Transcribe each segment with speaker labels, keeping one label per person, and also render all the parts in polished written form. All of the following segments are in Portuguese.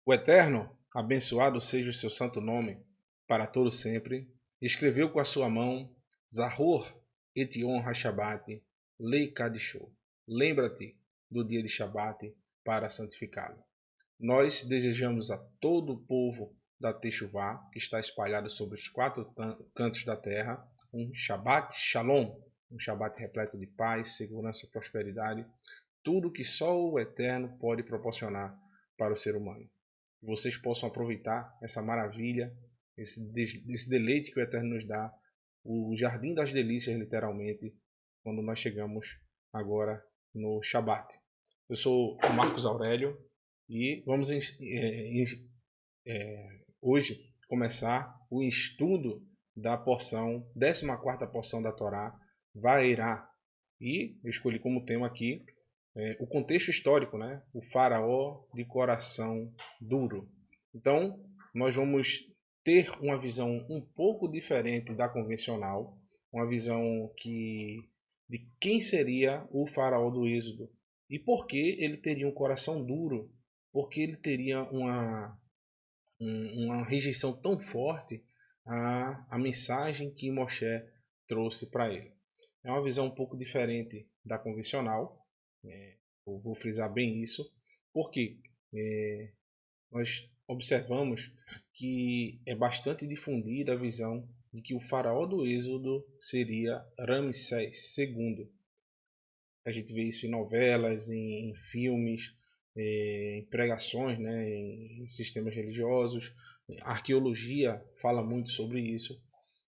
Speaker 1: O Eterno, abençoado seja o seu santo nome, para todo sempre, escreveu com a sua mão, Zahor et Yom HaShabbat, Lei Kadishô. Lembra-te do dia de Shabat para santificá-lo. Nós desejamos a todo o povo da Techuvá, que está espalhado sobre os quatro cantos da terra, um Shabat Shalom, um Shabat repleto de paz, segurança e prosperidade, tudo que só o Eterno pode proporcionar para o ser humano. Que vocês possam aproveitar essa maravilha, esse deleite que o Eterno nos dá, o jardim das delícias, literalmente, quando nós chegamos agora no Shabat. Eu sou o Marcos Aurélio e vamos hoje começar o estudo da porção, 14ª porção da Torá, Vaerá. E eu escolhi como tema aqui o contexto histórico, né? O faraó de coração duro. Então, nós vamos ter uma visão um pouco diferente da convencional, uma visão de quem seria o faraó do Êxodo e por que ele teria um coração duro, porque ele teria uma rejeição tão forte à mensagem que Moshe trouxe para ele. É uma visão um pouco diferente da convencional, eu vou frisar bem isso, porque nós observamos que é bastante difundida a visão de que o faraó do Êxodo seria Ramsés II. A gente vê isso em novelas, em filmes, em pregações, né, em sistemas religiosos. A arqueologia fala muito sobre isso.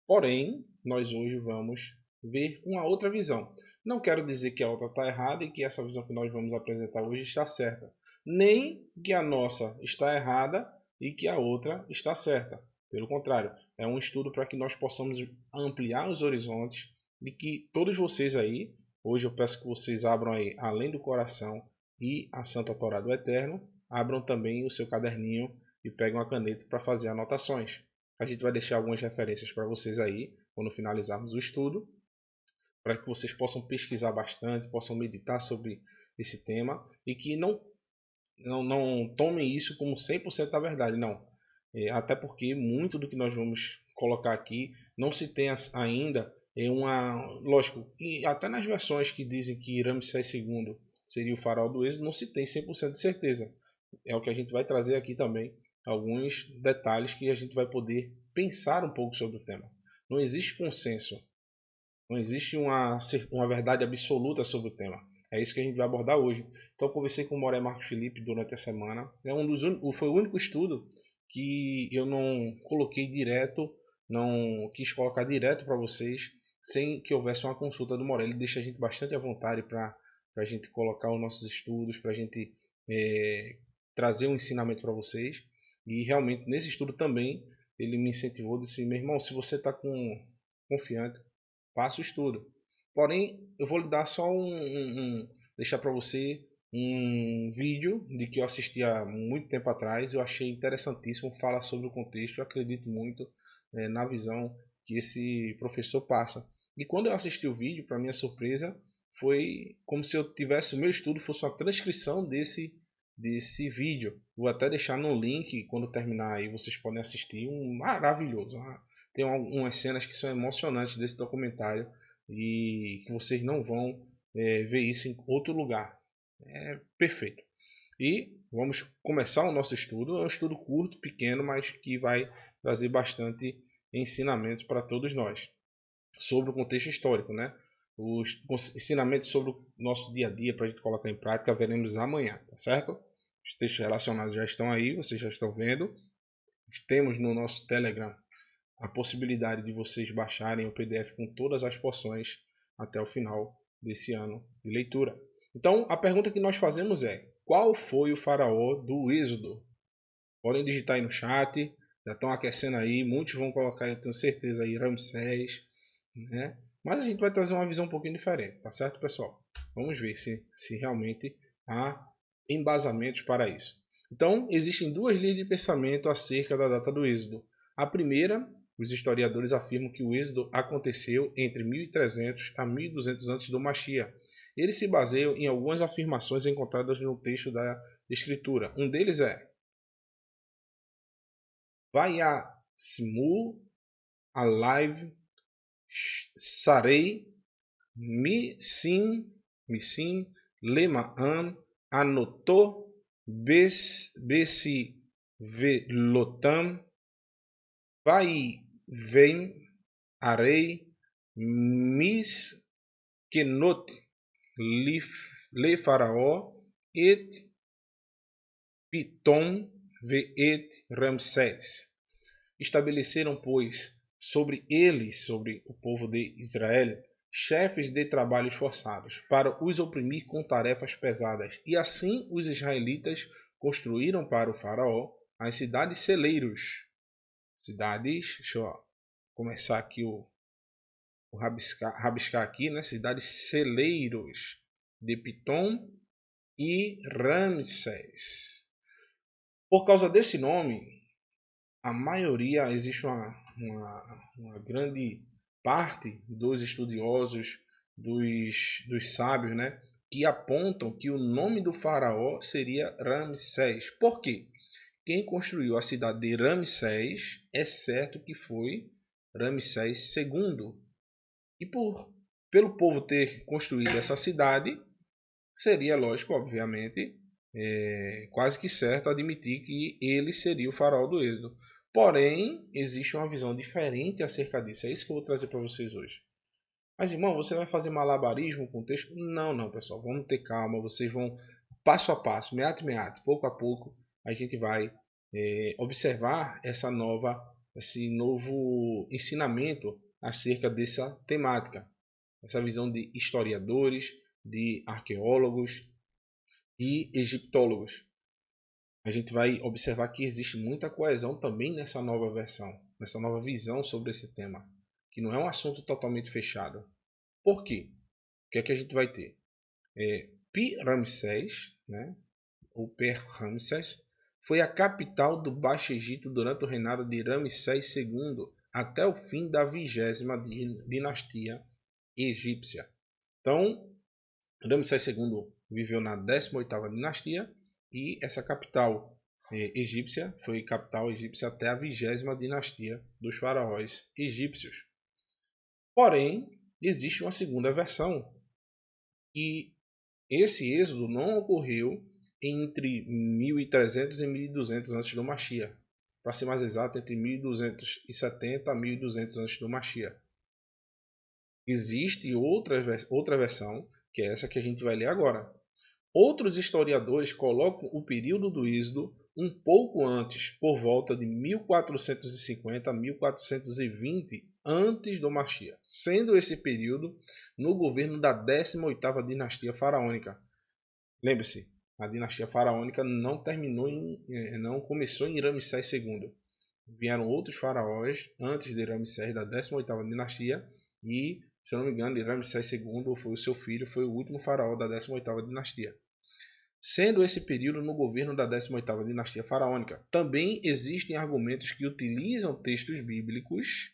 Speaker 1: Porém, nós hoje vamos ver uma outra visão. Não quero dizer que a outra está errada e que essa visão que nós vamos apresentar hoje está certa. Nem que a nossa está errada e que a outra está certa. Pelo contrário, é um estudo para que nós possamos ampliar os horizontes de que todos vocês aí, hoje eu peço que vocês abram aí, além do coração e a Santa Torá do Eterno, abram também o seu caderninho e peguem uma caneta para fazer anotações. A gente vai deixar algumas referências para vocês aí, quando finalizarmos o estudo, para que vocês possam pesquisar bastante, possam meditar sobre esse tema e que não tomem isso como 100% da verdade, não. Até porque muito do que nós vamos colocar aqui não se tem ainda uma... Lógico, e até nas versões que dizem que Ramsés II seria o faraó do Êxodo, não se tem 100% de certeza. É o que a gente vai trazer aqui também, alguns detalhes que a gente vai poder pensar um pouco sobre o tema. Não existe consenso, não existe uma verdade absoluta sobre o tema. É isso que a gente vai abordar hoje. Então eu conversei com o Moré Marcos Felipe durante a semana. Foi o único estudo que eu não coloquei direto, não quis colocar direto para vocês, sem que houvesse uma consulta do Moré. Ele deixa a gente bastante à vontade para a gente colocar os nossos estudos, para a gente trazer um ensinamento para vocês. E realmente nesse estudo também ele me incentivou, disse: meu irmão, se você está confiante, faça o estudo. Porém, eu vou lhe dar só deixar para você um vídeo de que eu assisti há muito tempo atrás. Eu achei interessantíssimo, fala sobre o contexto. Eu acredito muito na visão que esse professor passa. E quando eu assisti o vídeo, para minha surpresa, foi como se eu tivesse o meu estudo fosse uma transcrição desse vídeo. Vou até deixar no link quando terminar aí, vocês podem assistir. Maravilhoso. Tem umas cenas que são emocionantes desse documentário e que vocês não vão ver isso em outro lugar. É perfeito. E vamos começar o nosso estudo. É um estudo curto, pequeno, mas que vai trazer bastante ensinamentos para todos nós sobre o contexto histórico, né? Os ensinamentos sobre o nosso dia a dia para a gente colocar em prática veremos amanhã, tá certo? Os textos relacionados já estão aí, vocês já estão vendo. Temos no nosso Telegram a possibilidade de vocês baixarem o PDF com todas as porções até o final desse ano de leitura. Então, a pergunta que nós fazemos é: qual foi o faraó do Êxodo? Podem digitar aí no chat, já estão aquecendo aí, muitos vão colocar, eu tenho certeza, aí Ramsés, né? Mas a gente vai trazer uma visão um pouquinho diferente, tá certo, pessoal? Vamos ver se realmente há embasamentos para isso. Então, existem duas linhas de pensamento acerca da data do Êxodo. A primeira, os historiadores afirmam que o Êxodo aconteceu entre 1300 a 1200 antes do Mashiach. Eles se baseiam em algumas afirmações encontradas no texto da Escritura. Um deles é: Vayasmu Alive Sarei Misim Lemaan Anoto Besi Velotam Vai Vem Arei Miskenot Le Faraó et Pitom ve et Ramsés. Estabeleceram, pois, sobre eles, sobre o povo de Israel, chefes de trabalhos forçados, para os oprimir com tarefas pesadas. E assim os israelitas construíram para o faraó as cidades celeiros. Cidades, deixa eu começar aqui rabiscar aqui, né? Cidades celeiros de Pitom e Ramsés. Por causa desse nome, a maioria, existe uma grande parte dos estudiosos, dos sábios, né, que apontam que o nome do faraó seria Ramsés. Por quê? Quem construiu a cidade de Ramsés é certo que foi Ramsés II. E pelo povo ter construído essa cidade, seria lógico, obviamente, quase que certo admitir que ele seria o faraó do Êxodo. Porém, existe uma visão diferente acerca disso. É isso que eu vou trazer para vocês hoje. Mas, irmão, você vai fazer malabarismo com o texto? Não, não, pessoal. Vamos ter calma. Vocês vão passo a passo, meate, pouco a pouco, a gente vai observar esse novo ensinamento acerca dessa temática. Essa visão de historiadores, de arqueólogos e egiptólogos. A gente vai observar que existe muita coesão também nessa nova versão, nessa nova visão sobre esse tema, que não é um assunto totalmente fechado. Por quê? O que é que a gente vai ter? Pi-Ramsés, né? ou Per-Ramsés, foi a capital do Baixo Egito durante o reinado de Ramsés II até o fim da 20ª dinastia egípcia. Então, Ramsés II viveu na 18ª dinastia e essa capital egípcia foi capital egípcia até a 20ª dinastia dos faraós egípcios. Porém, existe uma segunda versão, que esse êxodo não ocorreu entre 1300 e 1200 a.C. do Mashiach. Para ser mais exato, entre 1270 a 1200 a.C. do Mashiach. Existe outra versão, que é essa que a gente vai ler agora. Outros historiadores colocam o período do êxodo um pouco antes, por volta de 1450 a 1420 antes do Mashiach, sendo esse período no governo da 18ª dinastia faraônica. Lembre-se, a dinastia faraônica não começou em Ramsés II. Vieram outros faraós antes de Ramsés, da 18ª dinastia, e, se eu não me engano, Ramsés II foi o seu filho, foi o último faraó da 18ª dinastia. Sendo esse período no governo da 18ª dinastia faraônica. Também existem argumentos que utilizam textos bíblicos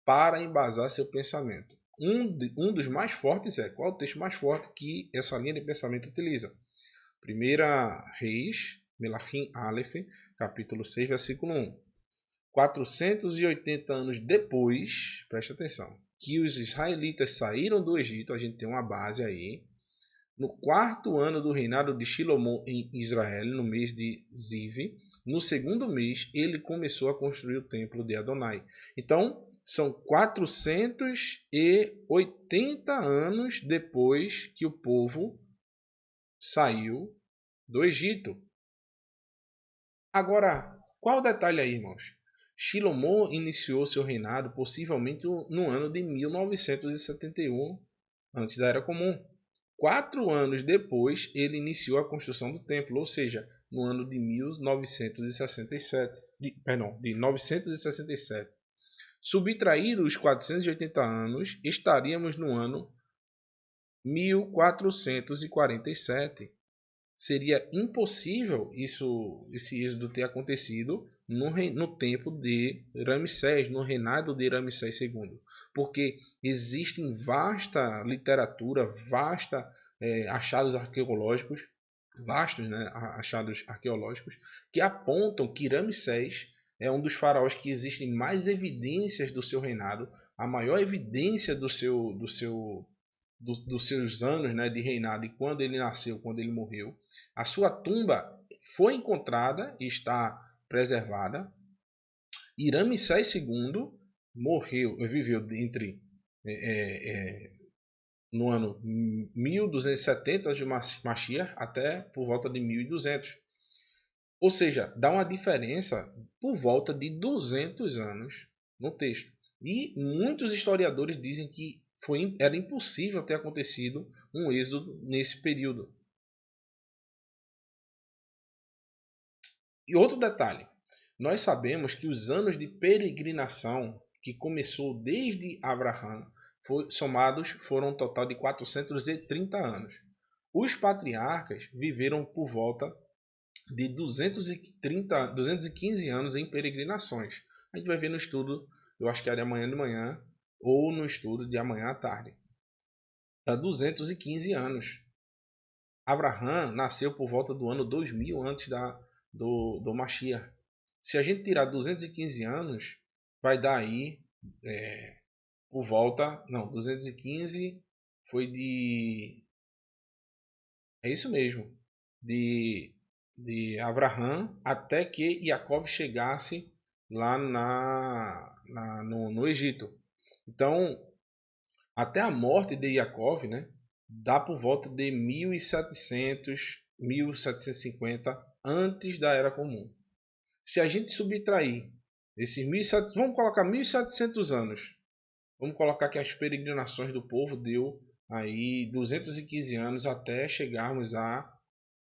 Speaker 1: para embasar seu pensamento. Um dos mais fortes qual é o texto mais forte que essa linha de pensamento utiliza? 1 Reis, Melachim Aleph, capítulo 6, versículo 1. 480 anos depois, preste atenção, que os israelitas saíram do Egito, a gente tem uma base aí, no 4º ano do reinado de Shilomó em Israel, no mês de Ziv, no 2º mês, ele começou a construir o templo de Adonai. Então, são 480 anos depois que o povo saiu do Egito. Agora, qual o detalhe aí, irmãos? Shilomó iniciou seu reinado possivelmente no ano de 1971, antes da Era Comum. 4 anos depois, ele iniciou a construção do templo, ou seja, no ano de 1967. Subtraído os 480 anos, estaríamos no ano 1447. Seria impossível esse êxodo ter acontecido no tempo de Ramsés, no reinado de Ramsés II, porque existem vasta literatura, achados arqueológicos, vastos, né, achados arqueológicos que apontam que Ramsés é um dos faraós que existem mais evidências do seu reinado, a maior evidência dos seus anos, né, de reinado, e quando ele nasceu, quando ele morreu. A sua tumba foi encontrada e está preservada. E Ramsés II viveu entre no ano 1270 de Mashiach até por volta de 1200. Ou seja, dá uma diferença por volta de 200 anos no texto. E muitos historiadores dizem que era impossível ter acontecido um êxodo nesse período. E outro detalhe, nós sabemos que os anos de peregrinação, que começou desde Abraão, somados foram um total de 430 anos. Os patriarcas viveram por volta de 215 anos em peregrinações. A gente vai ver no estudo, eu acho que é de amanhã de manhã, ou no estudo de amanhã à tarde. Dá 215 anos. Abraão nasceu por volta do ano 2000 antes do Mashiach. Se a gente tirar 215 anos, vai dar aí por volta... Não, 215 foi de... É isso mesmo. De Abraão até que Jacob chegasse lá no Egito. Então, até a morte de Jacob, né, dá por volta de 1700, 1750 antes da Era Comum. Se a gente subtrair esses 1700, vamos colocar 1700 anos. Vamos colocar que as peregrinações do povo deu aí 215 anos até chegarmos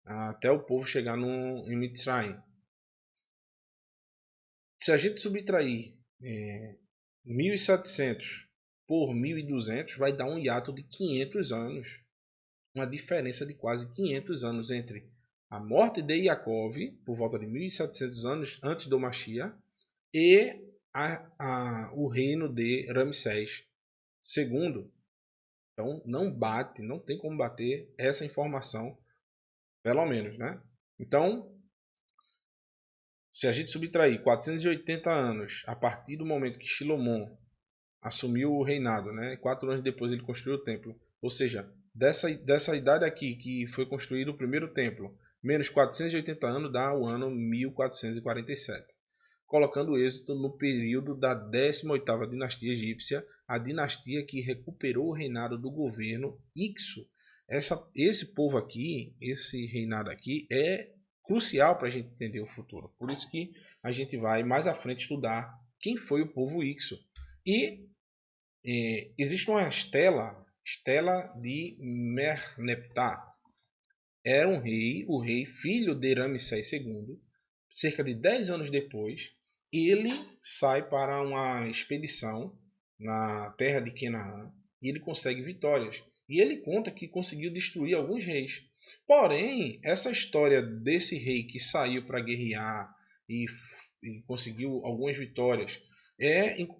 Speaker 1: até o povo chegar em Mitzrayim. Se a gente subtrair 1700 por 1200, vai dar um hiato de 500 anos. Uma diferença de quase 500 anos entre a morte de Jacob, por volta de 1700 anos antes do Mashiach, e o reino de Ramsés II. Então não bate, não tem como bater essa informação, pelo menos, né? Então, se a gente subtrair 480 anos a partir do momento que Shilomon assumiu o reinado, né? 4 anos depois ele construiu o templo. Ou seja, dessa idade aqui que foi construído o primeiro templo, menos 480 anos dá o ano 1447. Colocando o êxito no período da 18ª dinastia egípcia, a dinastia que recuperou o reinado do governo Ixo. Esse povo aqui, esse reinado aqui, é crucial para a gente entender o futuro. Por isso que a gente vai mais à frente estudar quem foi o povo Ixo. E existe uma estela de Merneptah. Era um rei, o rei filho de Ramsés II. Cerca de 10 anos depois, ele sai para uma expedição na terra de Canaã e ele consegue vitórias. E ele conta que conseguiu destruir alguns reis. Porém, essa história desse rei que saiu para guerrear e conseguiu algumas vitórias,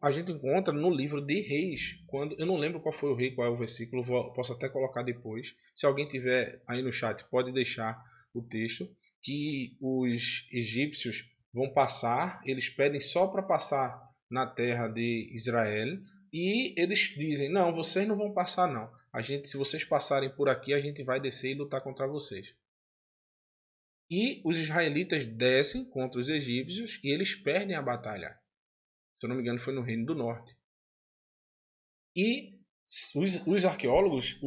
Speaker 1: a gente encontra no livro de Reis. Eu não lembro qual foi o rei, qual é o versículo, posso até colocar depois. Se alguém tiver aí no chat, pode deixar o texto. Que os egípcios vão passar, eles pedem só para passar na terra de Israel e eles dizem: não, vocês não vão passar não. Se vocês passarem por aqui, a gente vai descer e lutar contra vocês. E os israelitas descem contra os egípcios e eles perdem a batalha. Se eu não me engano, foi no Reino do Norte. E os arqueólogos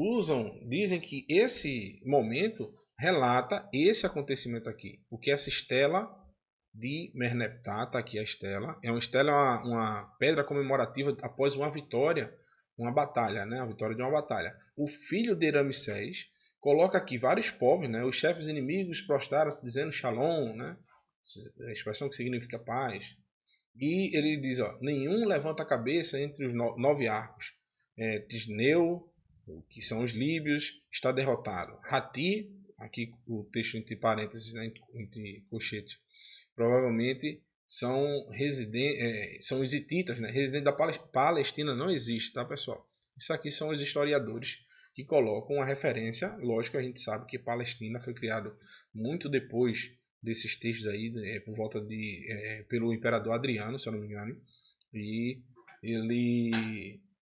Speaker 1: dizem que esse momento relata esse acontecimento aqui. O que essa estela de Merneptah, está aqui a estela, é uma estela, uma pedra comemorativa após uma vitória, uma batalha, né? A vitória de uma batalha. O filho de Ramsés coloca aqui vários povos, né? Os chefes inimigos prostraram-se dizendo Shalom, né? A expressão que significa paz. E ele diz, ó, nenhum levanta a cabeça entre os 9 arcos. Tisneu, que são os líbios, está derrotado. Hati, aqui o texto entre parênteses, né, entre colchetes, provavelmente são os hititas, né? Residente da Palestina não existe, tá, pessoal? Isso aqui são os historiadores que colocam a referência. Lógico, a gente sabe que Palestina foi criado muito depois desses textos aí, por volta de pelo imperador Adriano, se eu não me engano. E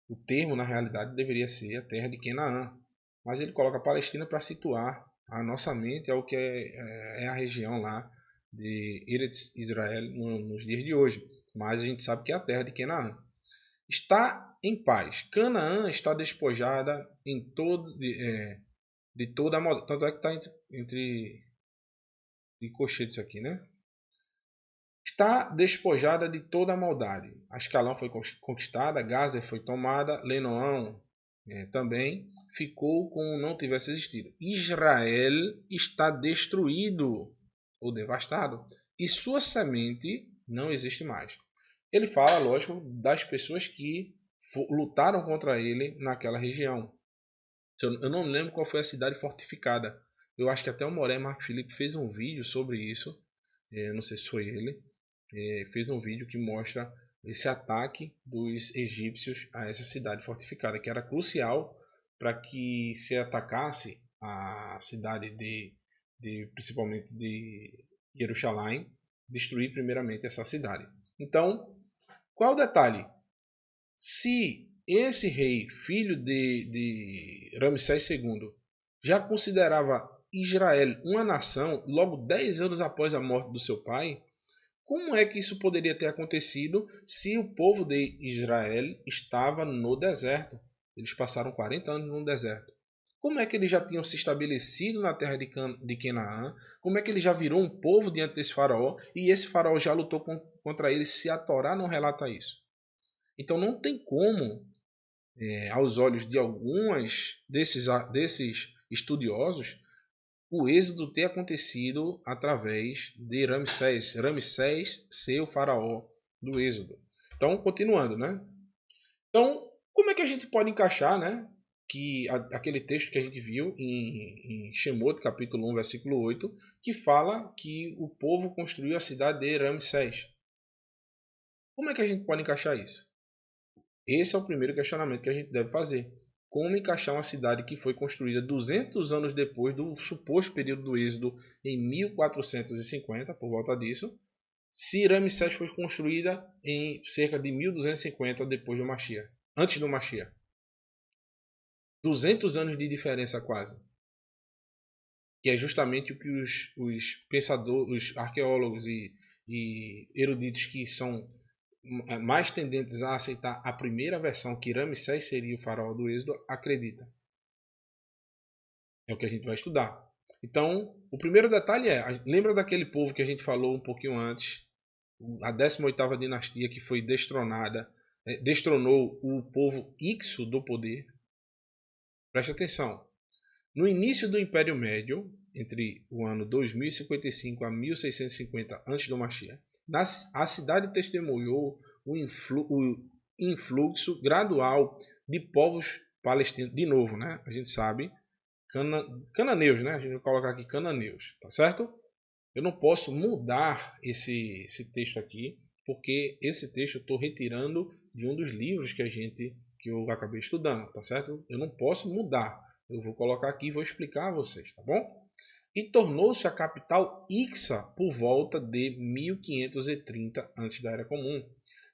Speaker 1: o termo na realidade deveria ser a terra de Canaã, mas ele coloca a Palestina para situar a nossa mente ao que é a região lá de Eretz Israel nos dias de hoje. Mas a gente sabe que é a terra de Canaã. Está em paz. Canaã está despojada de toda a maldade. Tanto é que está entre colchetes aqui, né? Está despojada de toda a maldade. Ascalão foi conquistada, Gaza foi tomada, Lenoão também ficou como não tivesse existido. Israel está destruído ou devastado e sua semente não existe mais. Ele fala, lógico, das pessoas que lutaram contra ele naquela região. Eu não lembro qual foi a cidade fortificada. Eu acho que até o Moré Marcos Felipe fez um vídeo sobre isso. Não sei se foi ele. Fez um vídeo que mostra esse ataque dos egípcios a essa cidade fortificada, que era crucial para que se atacasse a cidade principalmente de Jerusalém, destruir primeiramente essa cidade. Então, qual o detalhe? Se esse rei, filho de Ramsés II, já considerava Israel uma nação logo 10 anos após a morte do seu pai, como é que isso poderia ter acontecido se o povo de Israel estava no deserto? Eles passaram 40 anos no deserto. Como é que eles já tinham se estabelecido na terra de Canaã? Como é que ele já virou um povo diante desse faraó? E esse faraó já lutou contra eles, se a Torá não relata isso. Então não tem como, aos olhos de alguns desses estudiosos, o êxodo ter acontecido através de Ramsés. Ramsés ser o faraó do êxodo. Então, continuando, né? Então, como é que a gente pode encaixar, né? Que aquele texto que a gente viu em Shemot, capítulo 1, versículo 8, que fala que o povo construiu a cidade de Ramsés. Como é que a gente pode encaixar isso? Esse é o primeiro questionamento que a gente deve fazer. Como encaixar uma cidade que foi construída 200 anos depois do suposto período do êxodo, em 1450, por volta disso, se Ramsés foi construída em cerca de 1250 depois do Mashiach, antes do Mashiach. 200 anos de diferença quase. Que é justamente o que os pensadores, os arqueólogos e eruditos que são mais tendentes a aceitar a primeira versão, que Ramsés seria o faraó do êxodo, acredita. É o que a gente vai estudar. Então, o primeiro detalhe lembra daquele povo que a gente falou um pouquinho antes, a 18ª dinastia que foi destronada, destronou o povo Ixo do poder. Preste atenção. No início do Império Médio, entre o ano 2055 a 1650 a.C., a cidade testemunhou o influxo gradual de povos palestinos. De novo, né? A gente sabe, cananeus, né? A gente vai colocar aqui cananeus, tá certo? Eu não posso mudar esse texto aqui, porque esse texto eu estou retirando de um dos livros que eu acabei estudando, tá certo? Eu não posso mudar. Eu vou colocar aqui e vou explicar a vocês, tá bom? E tornou-se a capital Ixa por volta de 1530 a.C. da Era Comum,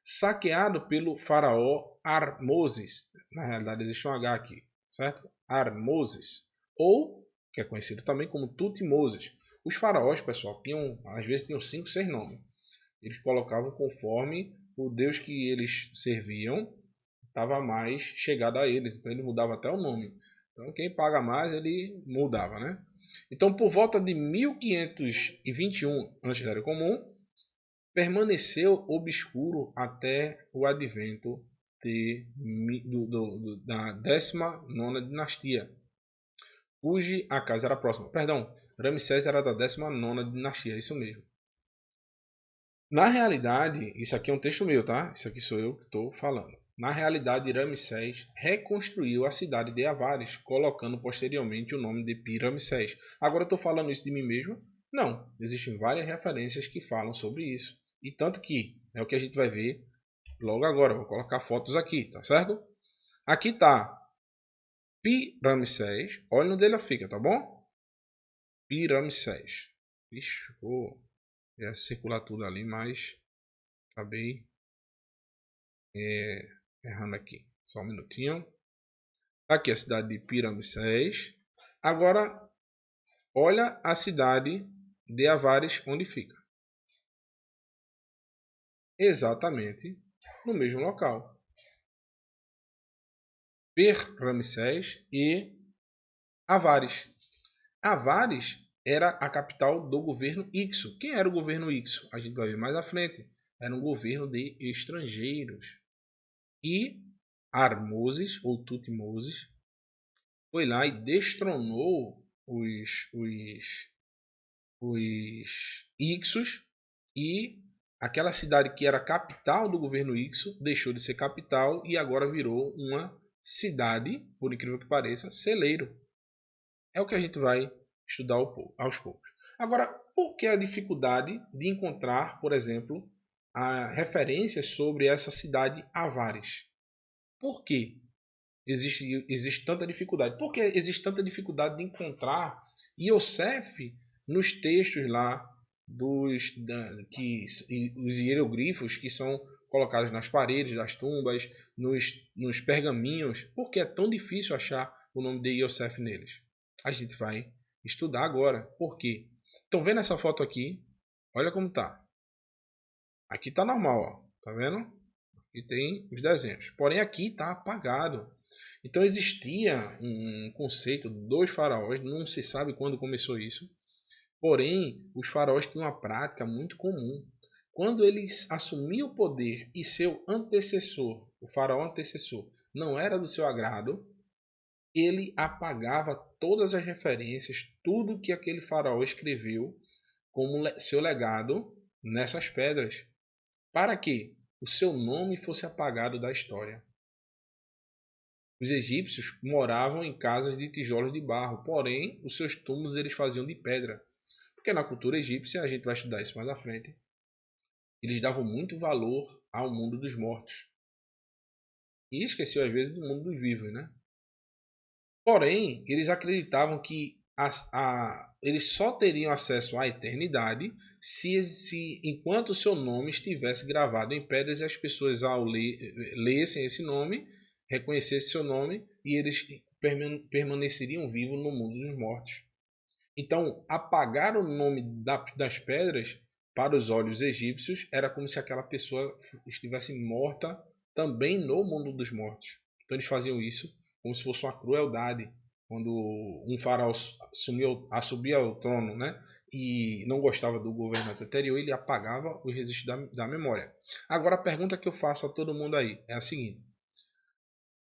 Speaker 1: saqueado pelo faraó Armoses. Na realidade existe um H aqui, certo? Armoses, ou que é conhecido também como Tutmoses. Os faraós, pessoal, às vezes tinham 5, 6 nomes. Eles colocavam conforme o deus que eles serviam estava mais chegado a eles, então ele mudava até o nome. Então quem paga mais, ele mudava, né? Então, por volta de 1521 a.C. da Era Comum, permaneceu obscuro até o advento da 19ª dinastia, cuja a casa era próxima. Perdão, Ramsés era da 19ª dinastia, isso mesmo. Na realidade, isso aqui é um texto meu, tá? Isso aqui sou eu que estou falando. Na realidade, Ramsés reconstruiu a cidade de Avares, colocando posteriormente o nome de Pi-Ramsés. Agora eu estou falando isso de mim mesmo? Não, existem várias referências que falam sobre isso. E tanto que é o que a gente vai ver logo agora. Vou colocar fotos aqui, tá certo? Aqui está Pi-Ramsés. Olha onde ele fica, tá bom? Pi-Ramsés. Ixi, vou circular tudo ali, mas acabei errando aqui. Só um minutinho. Aqui a cidade de Piramicés. Agora, olha a cidade de Avares, onde fica. Exatamente no mesmo local. Per-Ramsés e Avares. Avares era a capital do governo Ixo. Quem era o governo Ixo? A gente vai ver mais à frente. Era um governo de estrangeiros. E Armoses, ou Tutmoses, foi lá e destronou os Ixos, e aquela cidade que era capital do governo Ixo deixou de ser capital e agora virou uma cidade, por incrível que pareça, celeiro. É o que a gente vai estudar aos poucos. Agora, por que a dificuldade de encontrar, por exemplo, referências sobre essa cidade Avares? Por que existe tanta dificuldade? Por que existe tanta dificuldade de encontrar Iosef nos textos lá os hieroglifos que são colocados nas paredes das tumbas, nos pergaminhos? Por que é tão difícil achar o nome de Iosef neles? A gente vai estudar agora. Por quê? Estão vendo essa foto aqui? Olha como tá. Aqui tá normal, ó. Tá vendo? E tem os desenhos. Porém aqui está apagado. Então existia um conceito dos faraós, não se sabe quando começou isso. Porém, os faraós tinham uma prática muito comum. Quando eles assumiam o poder e seu antecessor, o faraó antecessor, não era do seu agrado, ele apagava todas as referências, tudo que aquele faraó escreveu como seu legado nessas pedras, para que o seu nome fosse apagado da história. Os egípcios moravam em casas de tijolos de barro, porém os seus túmulos eles faziam de pedra, porque na cultura egípcia, a gente vai estudar isso mais à frente, eles davam muito valor ao mundo dos mortos e esqueciam às vezes do mundo dos vivos, né? Porém, eles acreditavam que eles só teriam acesso à eternidade se enquanto o seu nome estivesse gravado em pedras e as pessoas ao lessem esse nome, reconhecessem seu nome e eles permaneceriam vivos no mundo dos mortos. Então, apagar o nome das pedras para os olhos egípcios era como se aquela pessoa estivesse morta também no mundo dos mortos. Então eles faziam isso como se fosse uma crueldade. Quando um faraó subia ao trono, né, e não gostava do governante anterior, ele apagava os registros da memória. Agora a pergunta que eu faço a todo mundo aí é a seguinte: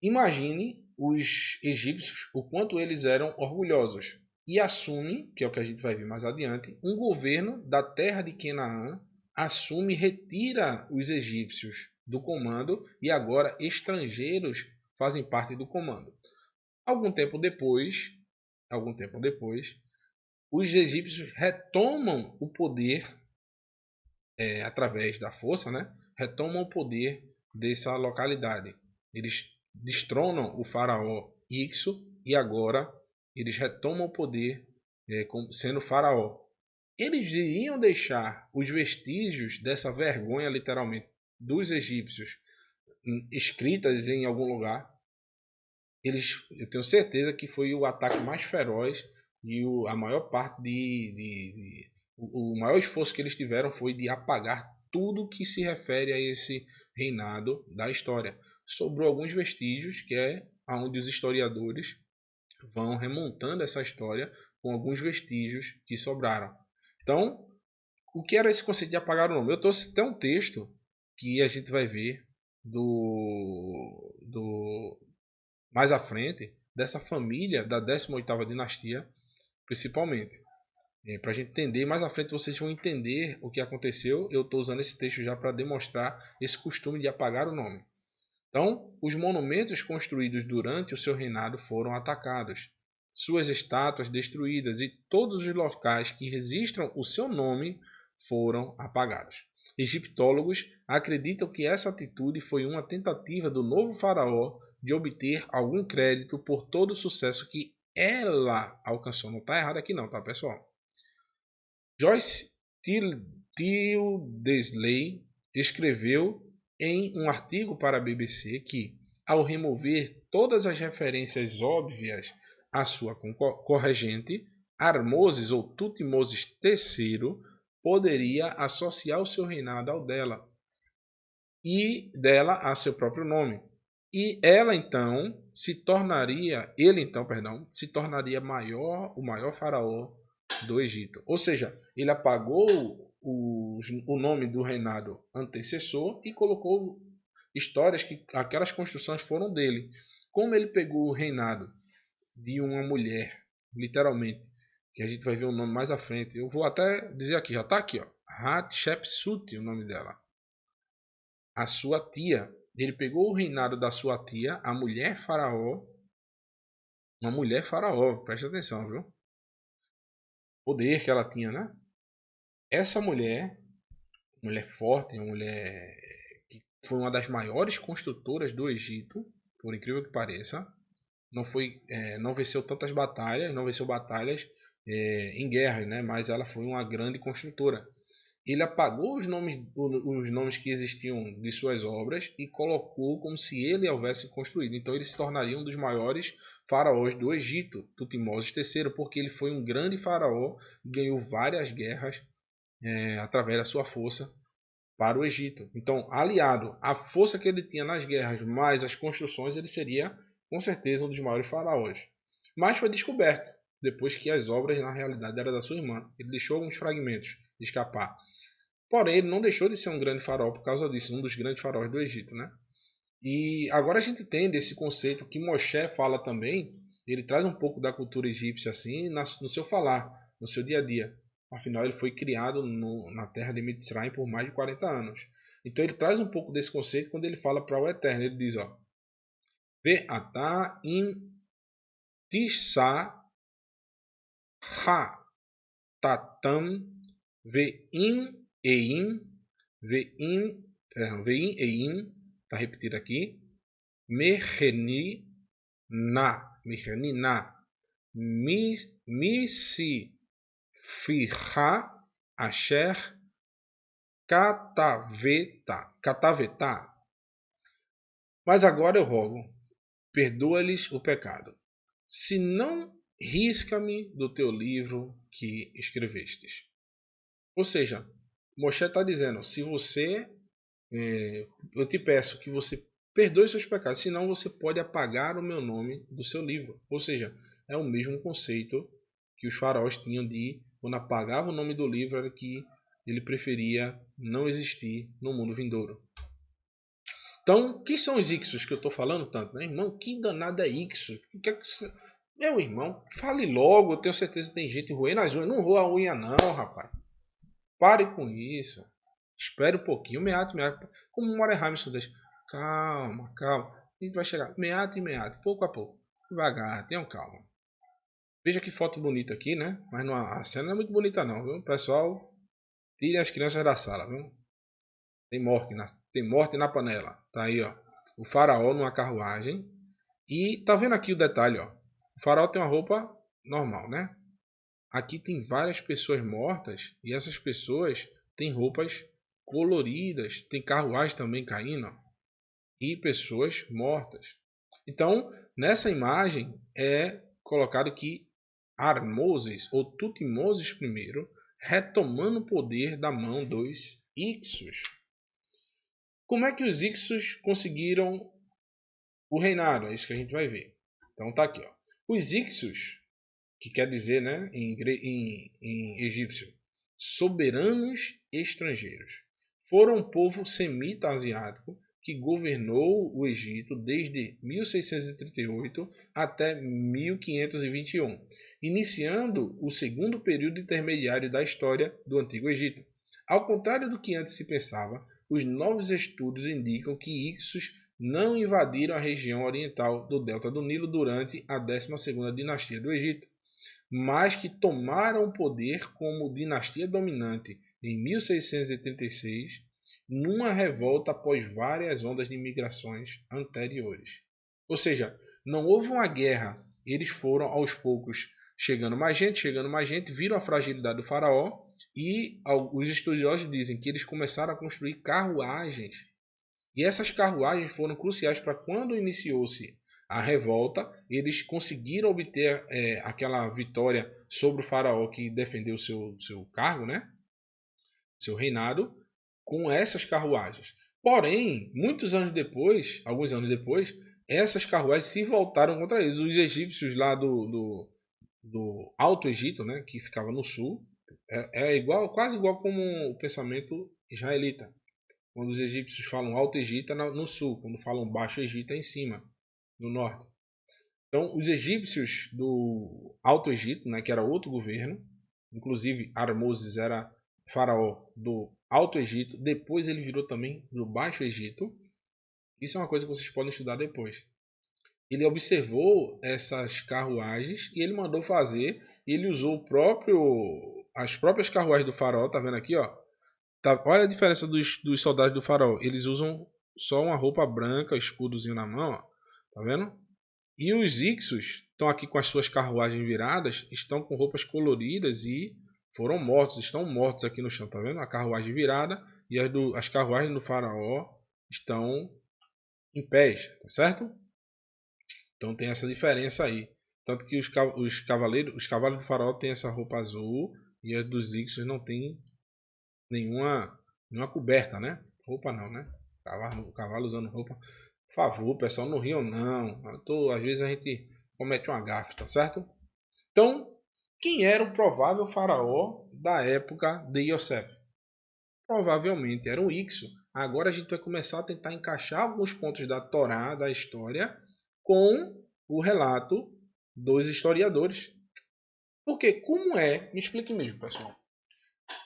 Speaker 1: imagine os egípcios, o quanto eles eram orgulhosos, e assume, que é o que a gente vai ver mais adiante, um governo da terra de Canaã, assume e retira os egípcios do comando e agora estrangeiros fazem parte do comando. Algum tempo depois, os egípcios retomam o poder através da força, né? Retomam o poder dessa localidade. Eles destronam o faraó Ixo e agora eles retomam o poder sendo faraó. Eles iriam deixar os vestígios dessa vergonha, literalmente, dos egípcios escritas em algum lugar. Eu tenho certeza que foi o ataque mais feroz e a maior parte o maior esforço que eles tiveram foi de apagar tudo que se refere a esse reinado da história. Sobrou alguns vestígios, que é onde os historiadores vão remontando essa história com alguns vestígios que sobraram. Então, o que era esse conceito de apagar o nome? Eu trouxe até um texto que a gente vai ver mais à frente dessa família da 18ª dinastia, principalmente. Para a gente entender, mais à frente vocês vão entender o que aconteceu. Eu estou usando esse texto já para demonstrar esse costume de apagar o nome. Então, os monumentos construídos durante o seu reinado foram atacados, suas estátuas destruídas e todos os locais que registram o seu nome foram apagados. Egiptólogos acreditam que essa atitude foi uma tentativa do novo faraó de obter algum crédito por todo o sucesso que ela alcançou. Não está errado aqui não, tá, pessoal? Joyce Tildesley escreveu em um artigo para a BBC que, ao remover todas as referências óbvias à sua corregente, Harmoses ou Tutmoses III poderia associar o seu reinado ao dela e dela a seu próprio nome. E ele então se tornaria o maior faraó do Egito. Ou seja, ele apagou o nome do reinado antecessor e colocou histórias que aquelas construções foram dele. Como ele pegou o reinado de uma mulher, literalmente, que a gente vai ver o nome mais à frente. Eu vou até dizer aqui, já está aqui, ó, Hatshepsut, o nome dela. A sua tia. Ele pegou o reinado da sua tia, a mulher faraó. Uma mulher faraó, presta atenção, viu? Poder que ela tinha, né? Essa mulher forte, uma mulher que foi uma das maiores construtoras do Egito, por incrível que pareça. Não venceu tantas batalhas, não venceu batalhas em guerra, né? Mas ela foi uma grande construtora. Ele apagou os nomes que existiam de suas obras e colocou como se ele houvesse construído. Então ele se tornaria um dos maiores faraós do Egito, Tutmoses III, porque ele foi um grande faraó e ganhou várias guerras através da sua força para o Egito. Então, aliado à força que ele tinha nas guerras, mais as construções, ele seria com certeza um dos maiores faraós. Mas foi descoberto depois que as obras na realidade eram da sua irmã. Ele deixou alguns fragmentos escapar. Porém, ele não deixou de ser um grande faraó por causa disso, um dos grandes faraós do Egito, né? E agora a gente entende esse conceito que Moshe fala também. Ele traz um pouco da cultura egípcia assim no seu falar, no seu dia a dia. Afinal, ele foi criado na terra de Mitzrayim por mais de 40 anos. Então ele traz um pouco desse conceito quando ele fala para o Eterno. Ele diz, ó, Ve'ata im tisha ha tatam ve'im ein ve'im ein, tá repetido aqui, mecheni na misi fiha asher kataveta. Mas agora eu rogo, perdoa-lhes o pecado. Se não, risca-me do teu livro que escrevestes. Ou seja, Moshe está dizendo, se você, eu te peço que você perdoe seus pecados, senão você pode apagar o meu nome do seu livro. Ou seja, é o mesmo conceito que os faraós tinham de, quando apagava o nome do livro, era que ele preferia não existir no mundo vindouro. Então, quem são os Ixos que eu estou falando tanto? Né? Irmão, que danada é Ixos? Meu irmão, fale logo, eu tenho certeza que tem gente roendo as unhas. Não roa a unha não, rapaz. Pare com isso. Espere um pouquinho. Meate. Como o Moreheim deixa. Calma. A gente vai chegar. Meate, pouco a pouco. Devagar, tenham calma. Veja que foto bonita aqui, né? Mas a cena não é muito bonita não, viu? Pessoal, tire as crianças da sala, viu? Tem morte na panela. Tá aí, ó. O faraó numa carruagem. E tá vendo aqui o detalhe, ó. O faraó tem uma roupa normal, né? Aqui tem várias pessoas mortas e essas pessoas têm roupas coloridas, tem carruagem também caindo, ó, e pessoas mortas. Então, nessa imagem é colocado que Harmoses ou Tutmoses I retomando o poder da mão dos Ixos. Como é que os Ixos conseguiram o reinado? É isso que a gente vai ver. Então tá aqui, ó. Os Ixos, que quer dizer, né, em egípcio, soberanos estrangeiros, foram um povo semita asiático que governou o Egito desde 1638 até 1521, iniciando o segundo período intermediário da história do Antigo Egito. Ao contrário do que antes se pensava, os novos estudos indicam que Ixos não invadiram a região oriental do delta do Nilo durante a 12ª dinastia do Egito, mas que tomaram o poder como dinastia dominante em 1686, numa revolta após várias ondas de migrações anteriores. Ou seja, não houve uma guerra, eles foram aos poucos chegando mais gente, viram a fragilidade do faraó E os estudiosos dizem que eles começaram a construir carruagens. E essas carruagens foram cruciais para quando iniciou-se a revolta, eles conseguiram obter aquela vitória sobre o faraó que defendeu seu cargo, né? Seu reinado, com essas carruagens. Porém, alguns anos depois, essas carruagens se voltaram contra eles. Os egípcios lá do Alto Egito, né, que ficava no sul, quase igual como o pensamento israelita. Quando os egípcios falam Alto Egito é no sul, quando falam Baixo Egito é em cima, no norte. Então, os egípcios do Alto Egito, né, que era outro governo, inclusive Armoses era faraó do Alto Egito, depois ele virou também do Baixo Egito. Isso é uma coisa que vocês podem estudar depois. Ele observou essas carruagens e ele mandou fazer. Ele usou as próprias carruagens do faraó, tá vendo aqui, ó? Olha a diferença dos soldados do faraó. Eles usam só uma roupa branca, escudozinho na mão, ó. Tá vendo? E os Ixos estão aqui com as suas carruagens viradas, estão com roupas coloridas e estão mortos aqui no chão, tá vendo? A carruagem virada e as carruagens do faraó estão em pés, tá certo? Então tem essa diferença aí. Tanto que os cavalos do faraó têm essa roupa azul e as dos Ixos não tem nenhuma coberta, né? Roupa não, né? Cavalo usando roupa. Por favor, pessoal, não riam não. Às vezes a gente comete uma gafe, tá certo? Então, quem era o provável faraó da época de Yosef? Provavelmente era um Ixo. Agora a gente vai começar a tentar encaixar alguns pontos da Torá, da história, com o relato dos historiadores. Porque me explique mesmo, pessoal.